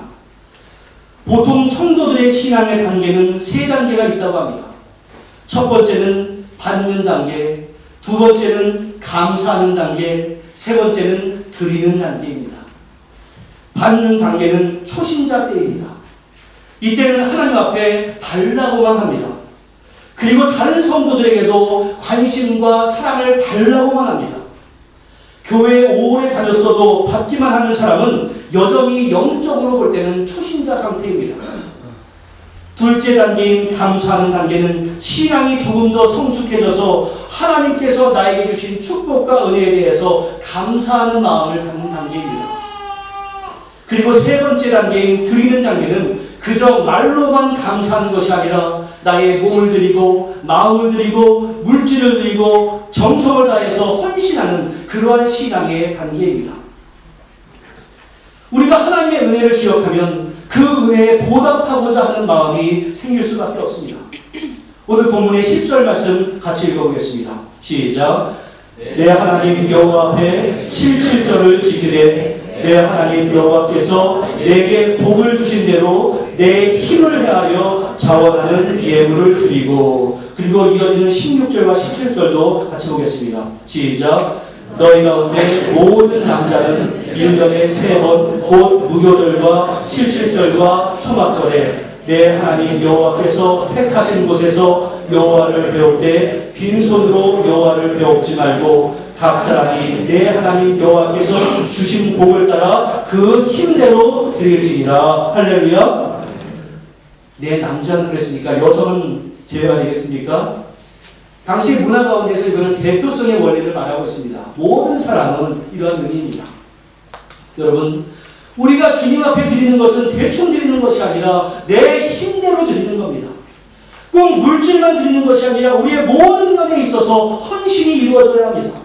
보통 성도들의 신앙의 단계는 3단계가 있다고 합니다. 첫 번째는 받는 단계, 두 번째는 감사하는 단계, 세 번째는 드리는 단계입니다. 받는 단계는 초신자 때입니다. 이때는 하나님 앞에 달라고만 합니다. 그리고 다른 성도들에게도 관심과 사랑을 달라고만 합니다. 교회에 오래 다녔어도 받기만 하는 사람은 여전히 영적으로 볼 때는 초신자 상태입니다. 둘째 단계인 감사하는 단계는 신앙이 조금 더 성숙해져서 하나님께서 나에게 주신 축복과 은혜에 대해서 감사하는 마음을 갖는 단계입니다. 그리고 세 번째 단계인 드리는 단계는 그저 말로만 감사하는 것이 아니라 나의 몸을 드리고 마음을 드리고 물질을 드리고 정성을 다해서 헌신하는 그러한 신앙의 단계입니다. 우리가 하나님의 은혜를 기억하면 그 은혜에 보답하고자 하는 마음이 생길 수밖에 없습니다. 오늘 본문의 10절 말씀 같이 읽어보겠습니다. 시작. 내 하나님 여호와 앞에 7절을 지키되 내 하나님 여호와께서 내게 복을 주신 대로 내 힘을 헤아려 자원하는 예물을 드리고, 그리고 이어지는 16절과 17절도 같이 보겠습니다. 시작. 너희 가운데 모든 남자는 1년에 3번 곧 무교절과 77절과 초막절에 내 하나님 여호와께서 택하신 곳에서 여호와를 배울 때 빈손으로 여호와를 배웁지 말고 각 사람이 내 하나님 여호와께서 주신 복을 따라 그 힘대로 드릴지니라. 할렐루야. 내 남자는 그랬으니까 여성은 제외가 되겠습니까? 당시 문화 가운데서 이거는 대표성의 원리를 말하고 있습니다. 모든 사람은 이러한 의미입니다. 여러분, 우리가 주님 앞에 드리는 것은 대충 드리는 것이 아니라 내 힘대로 드리는 겁니다. 꼭 물질만 드리는 것이 아니라 우리의 모든 면에 있어서 헌신이 이루어져야 합니다.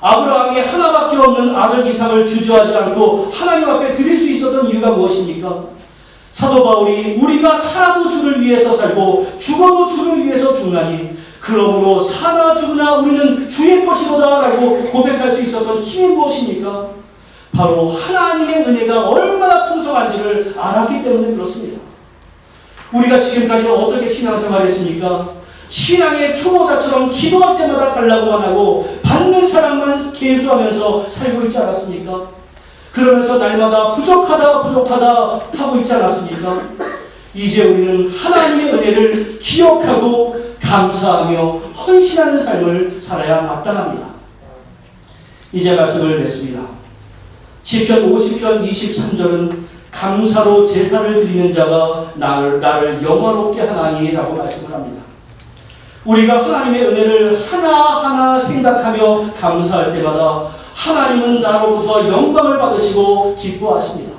아브라함이 하나밖에 없는 아들 이삭을 주저하지 않고 하나님 앞에 드릴 수 있었던 이유가 무엇입니까? 사도 바울이 우리가 살아도 주를 위해서 살고 죽어도 주를 위해서 죽나니 그러므로 사나 죽으나 우리는 주의 것이로다 라고 고백할 수 있었던 힘이 무엇입니까? 바로 하나님의 은혜가 얼마나 풍성한지를 알았기 때문에 그렇습니다. 우리가 지금까지 어떻게 신앙생활을 했습니까? 신앙의 초보자처럼 기도할 때마다 달라고만 하고 받는 사람만 계수하면서 살고 있지 않았습니까? 그러면서 날마다 부족하다 하고 있지 않았습니까? 이제 우리는 하나님의 은혜를 기억하고 감사하며 헌신하는 삶을 살아야 마땅합니다. 이제 말씀을 맺습니다. 시편 50편 23절은 감사로 제사를 드리는 자가 나를 영화롭게 하나니 라고 말씀을 합니다. 우리가 하나님의 은혜를 하나하나 생각하며 감사할 때마다 하나님은 나로부터 영광을 받으시고 기뻐하십니다.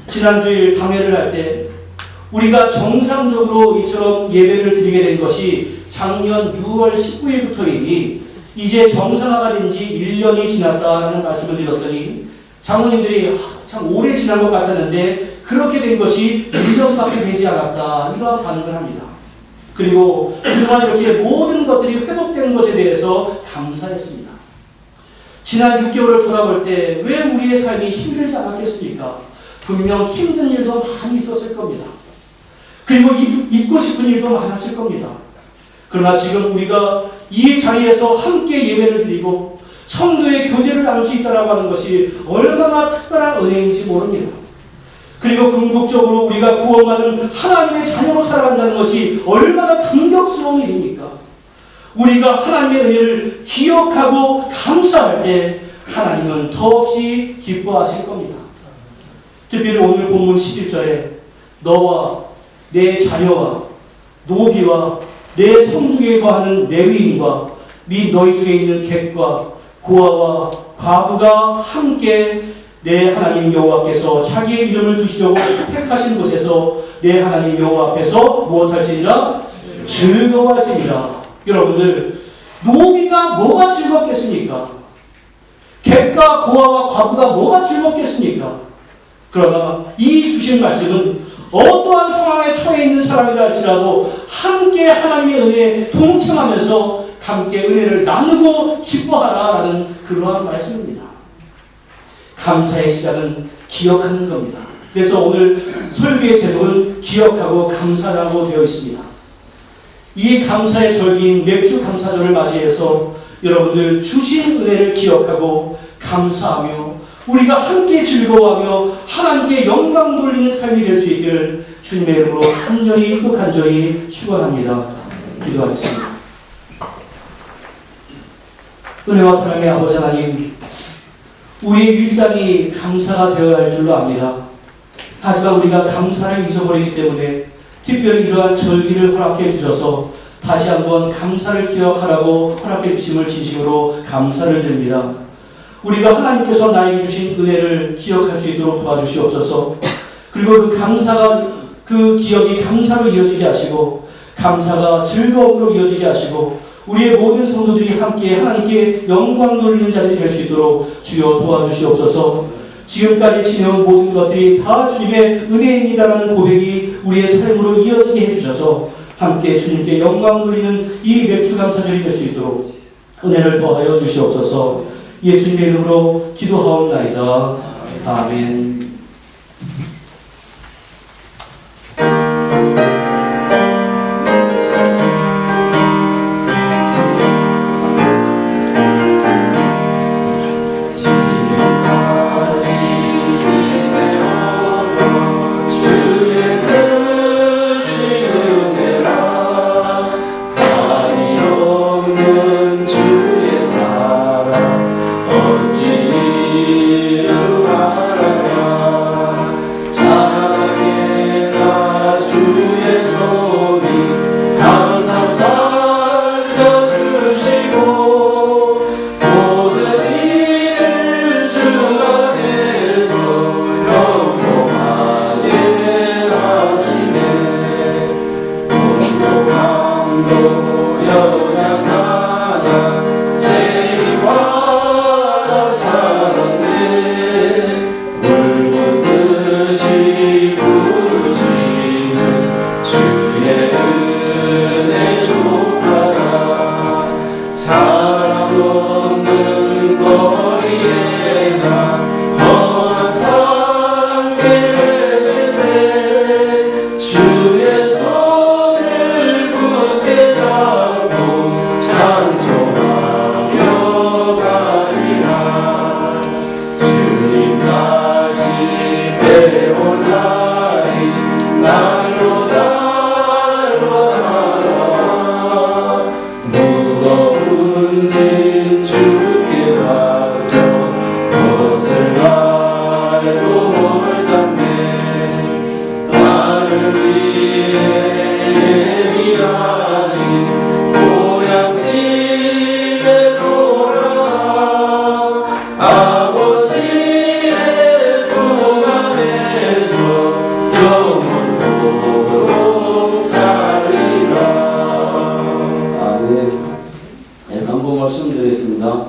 지난주일 방회를 할 때 우리가 정상적으로 이처럼 예배를 드리게 된 것이 작년 6월 19일부터이니 이제 정상화가 된 지 1년이 지났다는 말씀을 드렸더니 장로님들이 참 오래 지난 것 같았는데 그렇게 된 것이 1년밖에 되지 않았다 이러한 반응을 합니다. 그리고 그동안 이렇게 모든 것들이 회복된 것에 대해서 감사했습니다. 지난 6개월을 돌아볼 때 왜 우리의 삶이 힘들지 않았겠습니까? 분명 힘든 일도 많이 있었을 겁니다. 그리고 잊고 싶은 일도 많았을 겁니다. 그러나 지금 우리가 이 자리에서 함께 예배를 드리고 성도의 교제를 나눌 수 있다고 하는 것이 얼마나 특별한 은혜인지 모릅니다. 그리고 궁극적으로 우리가 구원받은 하나님의 자녀로 살아간다는 것이 얼마나 감격스러운 일입니까? 우리가 하나님의 은혜를 기억하고 감사할 때 하나님은 더없이 기뻐하실 겁니다. 특별히 오늘 본문 11절에 너와 내 자녀와 노비와 내 성중에 거하는 레위인과 및 너희 중에 있는 객과 고아와 과부가 함께 내 하나님 여호와께서 자기의 이름을 두시려고 택하신 곳에서 내 하나님 여호와 앞에서 무엇할지니라? 즐거워할지니라. 여러분들, 노비가 뭐가 즐겁겠습니까? 객과 고아와 과부가 뭐가 즐겁겠습니까? 그러나 이 주신 말씀은 어떠한 상황에 처해 있는 사람이라 할지라도 함께 하나님의 은혜에 동참하면서 함께 은혜를 나누고 기뻐하라라는 그러한 말씀입니다. 감사의 시작은 기억하는 겁니다. 그래서 오늘 설교의 제목은 기억하고 감사라고 되어 있습니다. 이 감사의 절기인 맥주 감사절을 맞이해서 여러분들 주신 은혜를 기억하고 감사하며 우리가 함께 즐거워하며 하나님께 영광 돌리는 삶이 될 수 있기를 주님의 이름으로 간절히 또 간절히 축원합니다. 기도하겠습니다. 은혜와 사랑의 아버지 하나님, 우리의 일상이 감사가 되어야 할 줄로 압니다. 하지만 우리가 감사를 잊어버리기 때문에 특별히 이러한 절기를 허락해 주셔서 다시 한번 감사를 기억하라고 허락해 주심을 진심으로 감사를 드립니다. 우리가 하나님께서 나에게 주신 은혜를 기억할 수 있도록 도와주시옵소서. 그리고 그 기억이 감사로 이어지게 하시고 감사가 즐거움으로 이어지게 하시고 우리의 모든 성도들이 함께 하나님께 영광 돌리는 자들이 될 수 있도록 주여 도와주시옵소서. 지금까지 지내온 모든 것들이 다 주님의 은혜입니다라는 고백이 우리의 삶으로 이어지게 해주셔서 함께 주님께 영광 돌리는 이 맥주 감사절이 될 수 있도록 은혜를 더하여 주시옵소서. 예수님의 이름으로 기도하옵나이다. 아멘.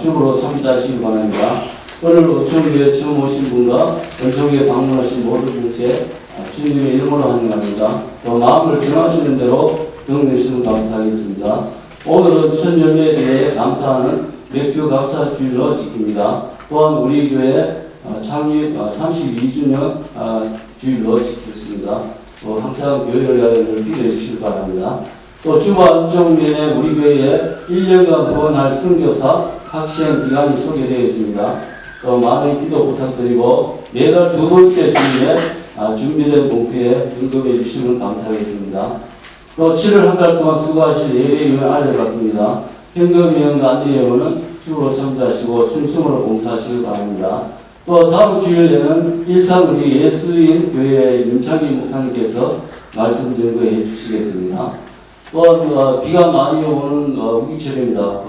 주로 참여하시기 바랍니다. 오늘 오천교회 처음 오신 분과 원청교회 방문하신 모든 분께 주님의 이름으로 환영합니다. 또 마음을 정하시는 대로 등록하시면 감사하겠습니다. 오늘은 천년에 대해 감사하는 맥주 감사 주일로 지킵니다. 또한 우리 교회 창립 32주년 주일로 지켰습니다. 또 항상 교회를 위하여 기도해 주시기 바랍니다. 또 주말 종면에 우리 교회에 1년간 후원할 선교사 학시행 기간이 소개되어 있습니다. 또 많은 기도 부탁드리고 매달 두 번째 주일에 준비된 봉투에 등록해 주시면 감사하겠습니다. 또 7월 한 달 동안 수고하실 예배위원 알려드립니다. 현금위원과 안내위원은 주로 참조하시고 충성으로 봉사하시기 바랍니다. 또 다음 주일에는 일산 우리 예수인 교회의 윤창기 목사님께서 말씀 전거해 주시겠습니다. 또한 비가 많이 오는 우기철입니다.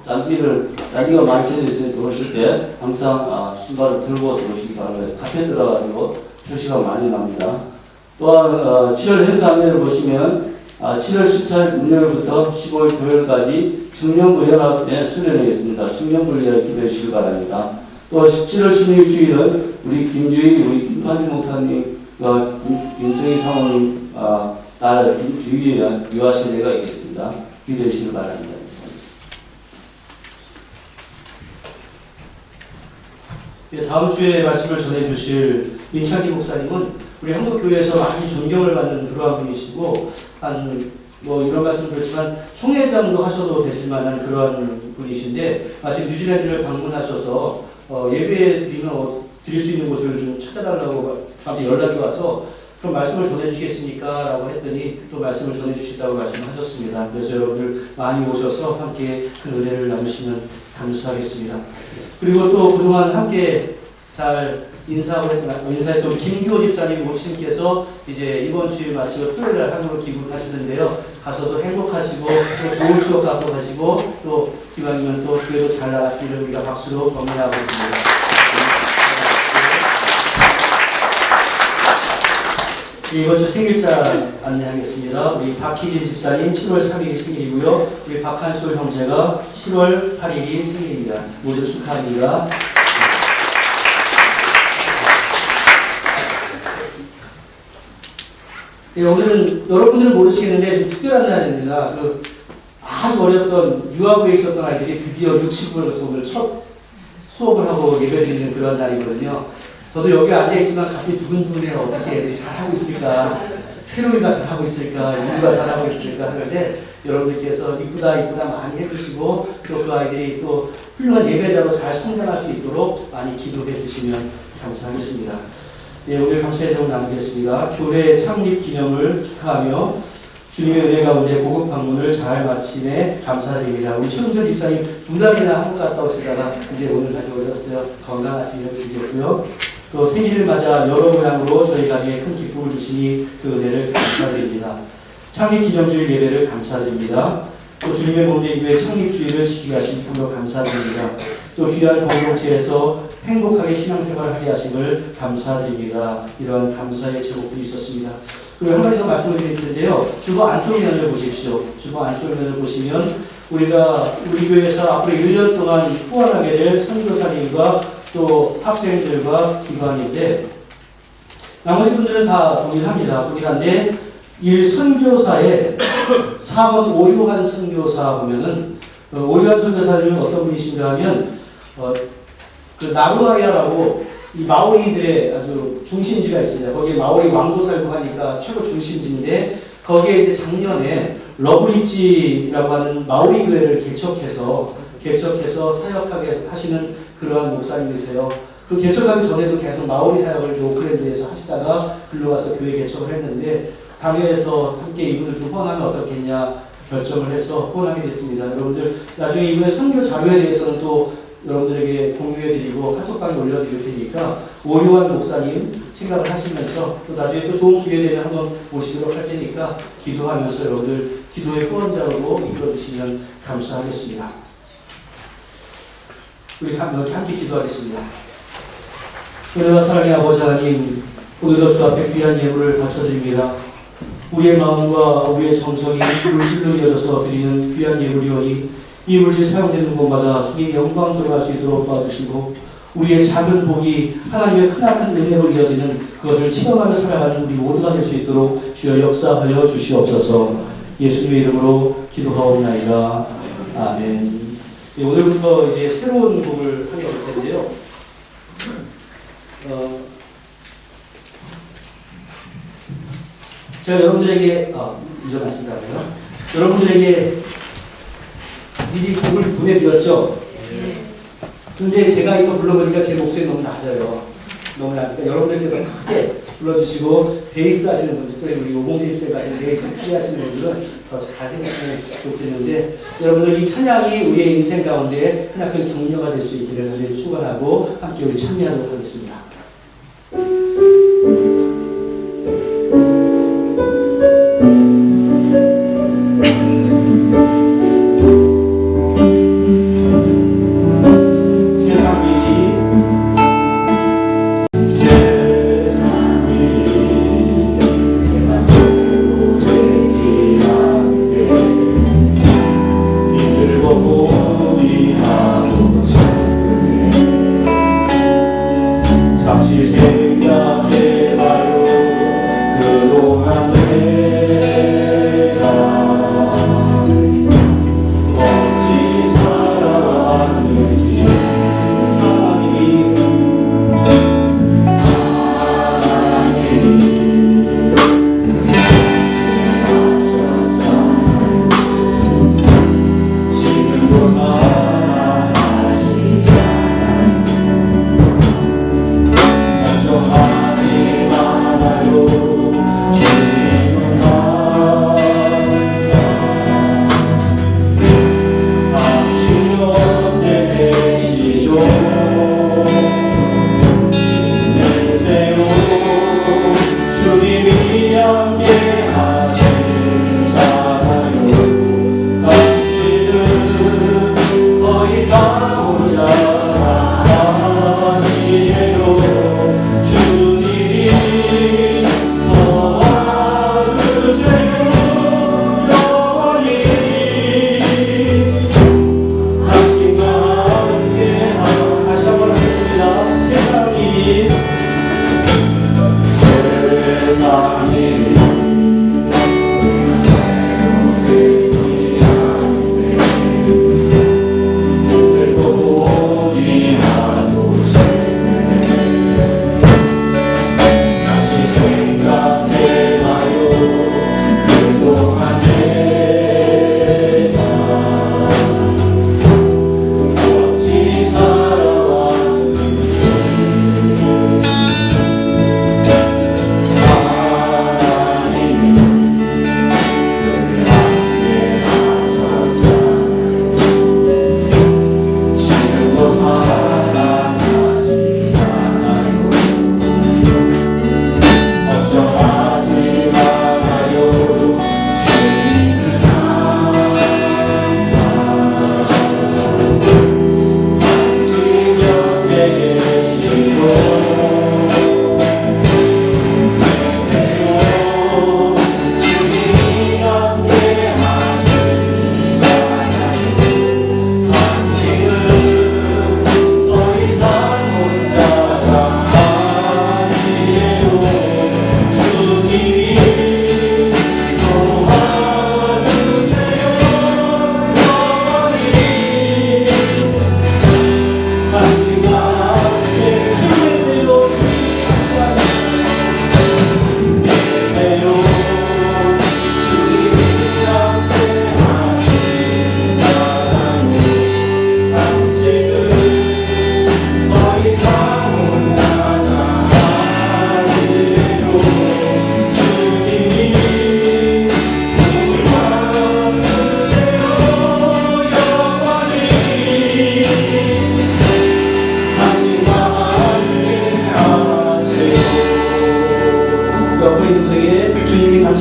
잔디가 많이 쳐져 있으니 들어오실 때 항상 신발을 들고 들어오시기 바랍니다. 카페 들어가지고 표시가 많이 납니다. 또한 7월 행사 안내를 보시면 7월 14일 금요일부터 15일 토요일까지 청년부 연합회 수련회 있습니다. 청년부를 위해 기도해 주시기 바랍니다. 또 7월 16일 주일은 우리 김주희, 우리 김판지 목사님과 김성희 사모님 딸 김주희의 유아 세례가 있겠습니다. 기도해 주시기 바랍니다. 다음 주에 말씀을 전해주실 민창기 목사님은 우리 한국교회에서 많이 존경을 받는 그러한 분이시고 한 뭐 이런 말씀 그렇지만 총회장도 하셔도 되실 만한 그런 분이신데 지금 뉴질랜드를 방문하셔서 예배 드릴 수 있는 곳을 좀 찾아달라고 저한테 연락이 와서 그럼 말씀을 전해주시겠습니까? 라고 했더니 또 말씀을 전해주신다고 말씀하셨습니다. 그래서 여러분들 많이 오셔서 함께 그 은혜를 나누시면 감사하겠습니다. 그리고 또 그동안 함께 잘 인사했던 우리 김규호 집사님 모친께서 이제 이번 주일 마치고 토요일날 한국으로 귀국하시는데요. 가서도 행복하시고 또 좋은 추억 갖고 가시고 또 기왕이면 또 교회도 잘 나가시기를 우리가 박수로 격려하고 있습니다. 이번 주 생일자 안내하겠습니다. 우리 박희진 집사님 7월 3일이 생일이고요. 우리 박한솔 형제가 7월 8일이 생일입니다. 모두 축하합니다. 네, 오늘은 여러분들은 모르시겠는데 좀 특별한 날입니다. 아주 어렸던 유아부에 있었던 아이들이 드디어 유치부에서 오늘 첫 수업을 하고 예배드리는 그런 날이거든요. 저도 여기 앉아있지만 가슴이 두근두근해요. 어떻게 애들이 잘하고 있을까? 새로이가 잘하고 있을까? 유가 잘하고 있을까? 그런데 여러분들께서 이쁘다 많이 해주시고 또 그 아이들이 또 훌륭한 예배자로 잘 성장할 수 있도록 많이 기도해 주시면 감사하겠습니다. 네, 오늘 감사의 제목 나누겠습니다. 교회 창립 기념을 축하하며 주님의 은혜 가운데 고급 방문을 잘 마침에 감사드립니다. 우리 최은철 집사님 2달이나 한국 갔다 오시다가 이제 오늘 다시 오셨어요. 건강하시기를 빌겠고요. 또 생일을 맞아 여러 모양으로 저희 가정에 큰 기쁨을 주시니 그 은혜를 감사드립니다. 창립 기념주일 예배를 감사드립니다. 또 주님의 몸된 교회 창립주일을 지키게 하신 참으로 감사드립니다. 또 귀한 공동체에서 행복하게 신앙생활을 하게 하심을 감사드립니다. 이런 감사의 제목들이 있었습니다. 그리고 한 가지 더 말씀을 드릴 텐데요. 주보 안쪽 면을 보십시오. 주보 안쪽 면을 보시면 우리가 우리 교회에서 앞으로 1년 동안 후원하게 될 선교사님과 또 학생들과 기관인데 나머지 분들은 다 동일합니다. 동일한데 선교사에 4번 오유한 선교사 보면은 오유한 선교사님은 어떤 분이신가 하면 그 나루아리아라고 이 마오리들의 아주 중심지가 있습니다. 거기에 마오리 왕도 살고 하니까 최고 중심지인데 거기에 이제 작년에 러브리지라고 하는 마오리 교회를 개척해서 사역하게 하시는 그러한 목사님이세요. 그 개척하기 전에도 계속 마오리 사역을 오클랜드에서 하시다가 글로 와서 교회 개척을 했는데 당회에서 함께 이분을 좀 후원하면 어떻겠냐 결정을 해서 후원하게 됐습니다. 여러분들 나중에 이분의 선교 자료에 대해서는 또 여러분들에게 공유해드리고 카톡방에 올려드릴 테니까 오유환 목사님 생각을 하시면서 또 나중에 또 좋은 기회 되면 한번 모시도록 할 테니까 기도하면서 여러분들 기도의 후원자로 이끌어주시면 감사하겠습니다. 우리 함께 기도하겠습니다. 은혜와 사랑의 아버지 하나님, 오늘도 주 앞에 귀한 예물을 바쳐드립니다. 우리의 마음과 우리의 정성이 물질로 이어져서 드리는 귀한 예물이오니 이 물질 사용되는 곳마다 주님 영광 들어갈 수 있도록 도와주시고 우리의 작은 복이 하나님의 크나큰 은혜로 이어지는 그것을 체험하며 살아가는 우리 모두가 될 수 있도록 주여 역사하여 주시옵소서. 예수님의 이름으로 기도하옵나이다. 아멘. 네, 오늘부터 이제 새로운 곡을 하게 될 텐데요. 제가 여러분들에게 일어나신다고요? 여러분들에게 미리 곡을 보내드렸죠? 근데 제가 이거 불러보니까 제 목소리 너무 낮아요. 너무 낮으니까 여러분들께서 크게 불러주시고 베이스 하시는 분들, 특히 우리 오봉재 입장에 가시는 베이스 크게 하시는 분들은 더 잘 해주시면 좋겠는데 여러분들 이 찬양이 우리의 인생 가운데 크나큰 격려가 될 수 있기를 축원하고 함께 우리 참여하도록 하겠습니다.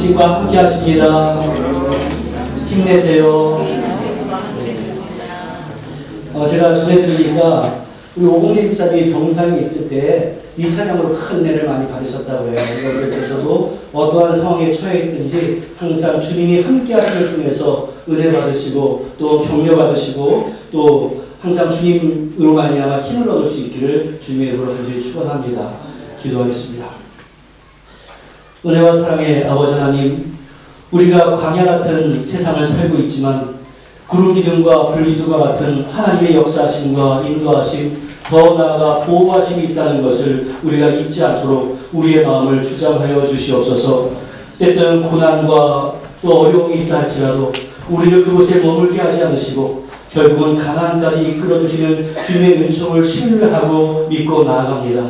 당신과 함께 하십니다. 힘내세요. 제가 전해드리니까 우리 오봉재 집사님이 병상에 있을 때 이 찬양으로 큰 은혜를 많이 받으셨다고 해요. 그래서도 어떠한 상황에 처해 있든지 항상 주님이 함께 하심을 통해서 은혜 받으시고 또 격려 받으시고 또 항상 주님으로 말미암아 힘을 얻을 수 있기를 주님의 이름으로 간절히 축원합니다. 기도하겠습니다. 은혜와 사랑의 아버지 하나님, 우리가 광야 같은 세상을 살고 있지만 구름 기둥과 불 기둥과 같은 하나님의 역사하심과 인도하심, 더 나아가 보호하심이 있다는 것을 우리가 잊지 않도록 우리의 마음을 주장하여 주시옵소서. 때때는 고난과 또 어려움이 있다 할지라도 우리를 그곳에 머물게 하지 않으시고 결국은 가나안까지 이끌어주시는 주님의 은총을 신뢰하고 믿고 나아갑니다.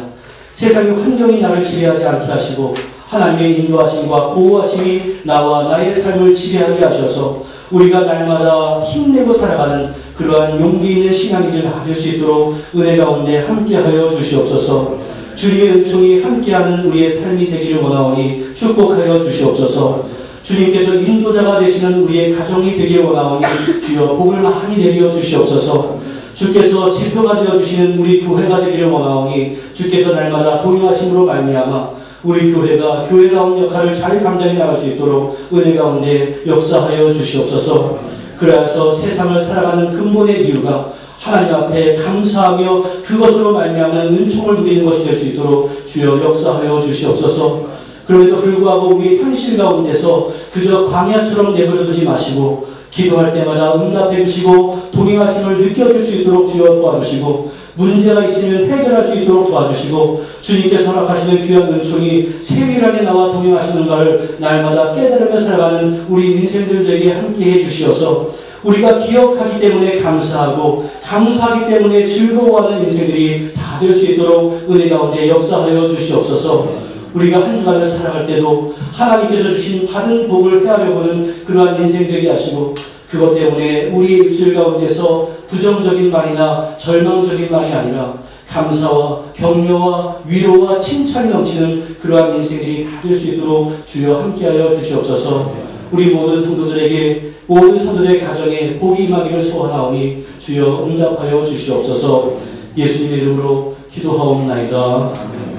세상의 환경이 나를 지배하지 않게 하시고 하나님의 인도하심과 보호하심이 나와 나의 삶을 지배하게 하셔서 우리가 날마다 힘내고 살아가는 그러한 용기 있는 신앙이들 될 수 있도록 은혜 가운데 함께하여 주시옵소서. 주님의 은총이 함께하는 우리의 삶이 되기를 원하오니 축복하여 주시옵소서. 주님께서 인도자가 되시는 우리의 가정이 되기를 원하오니 주여 복을 많이 내려 주시옵소서. 주께서 지표가 되어주시는 우리 교회가 되기를 원하오니 주께서 날마다 동행하심으로 말미암아 우리 교회가 교회다운 역할을 잘 감당해 나갈 수 있도록 은혜 가운데 역사하여 주시옵소서. 그래서 세상을 살아가는 근본의 이유가 하나님 앞에 감사하며 그것으로 말미암는 은총을 누리는 것이 될 수 있도록 주여 역사하여 주시옵소서. 그럼에도 불구하고 우리의 현실 가운데서 그저 광야처럼 내버려두지 마시고 기도할 때마다 응답해 주시고 동행하심을 느껴줄 수 있도록 주여 도와주시고 문제가 있으면 해결할 수 있도록 도와주시고 주님께서 허락하시는 귀한 은총이 세밀하게 나와 동행하시는가를 날마다 깨달으며 살아가는 우리 인생들에게 함께해 주시어서 우리가 기억하기 때문에 감사하고 감사하기 때문에 즐거워하는 인생들이 다 될 수 있도록 은혜 가운데 역사하여 주시옵소서. 우리가 한 주간을 살아갈 때도 하나님께서 주신 받은 복을 헤아려보는 그러한 인생 되게 하시고 그것 때문에 우리의 입술 가운데서 부정적인 말이나 절망적인 말이 아니라 감사와 격려와 위로와 칭찬이 넘치는 그러한 인생들이 다 될 수 있도록 주여 함께하여 주시옵소서. 우리 모든 성도들에게 모든 성도들의 가정에 복이 임하기를 소원하오니 주여 응답하여 주시옵소서. 예수님의 이름으로 기도하옵나이다.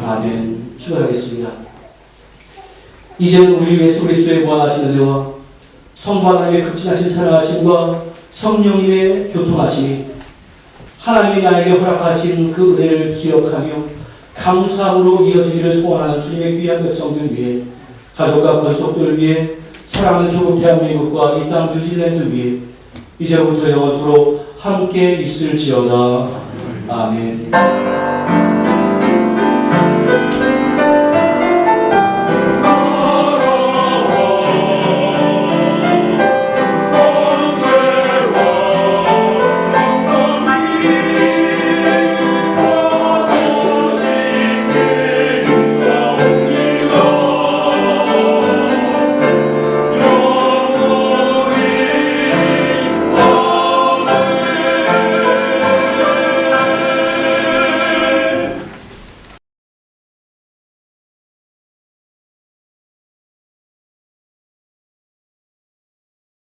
아멘. 축원하겠습니다. 이제는 우리 예수 그리스도의 무한하신 은혜와 성부 하나님의 극진하신 사랑하심과 성령님의 교통하심이 하나님이 나에게 허락하신 그 은혜를 기억하며 감사함으로 이어지기를 소원하는 주님의 귀한 백성들 위해 가족과 권속들을 위해 사랑하는 조국 대한민국과 이 땅 뉴질랜드 위해 이제부터 영원토록 함께 있을지어다. 아멘.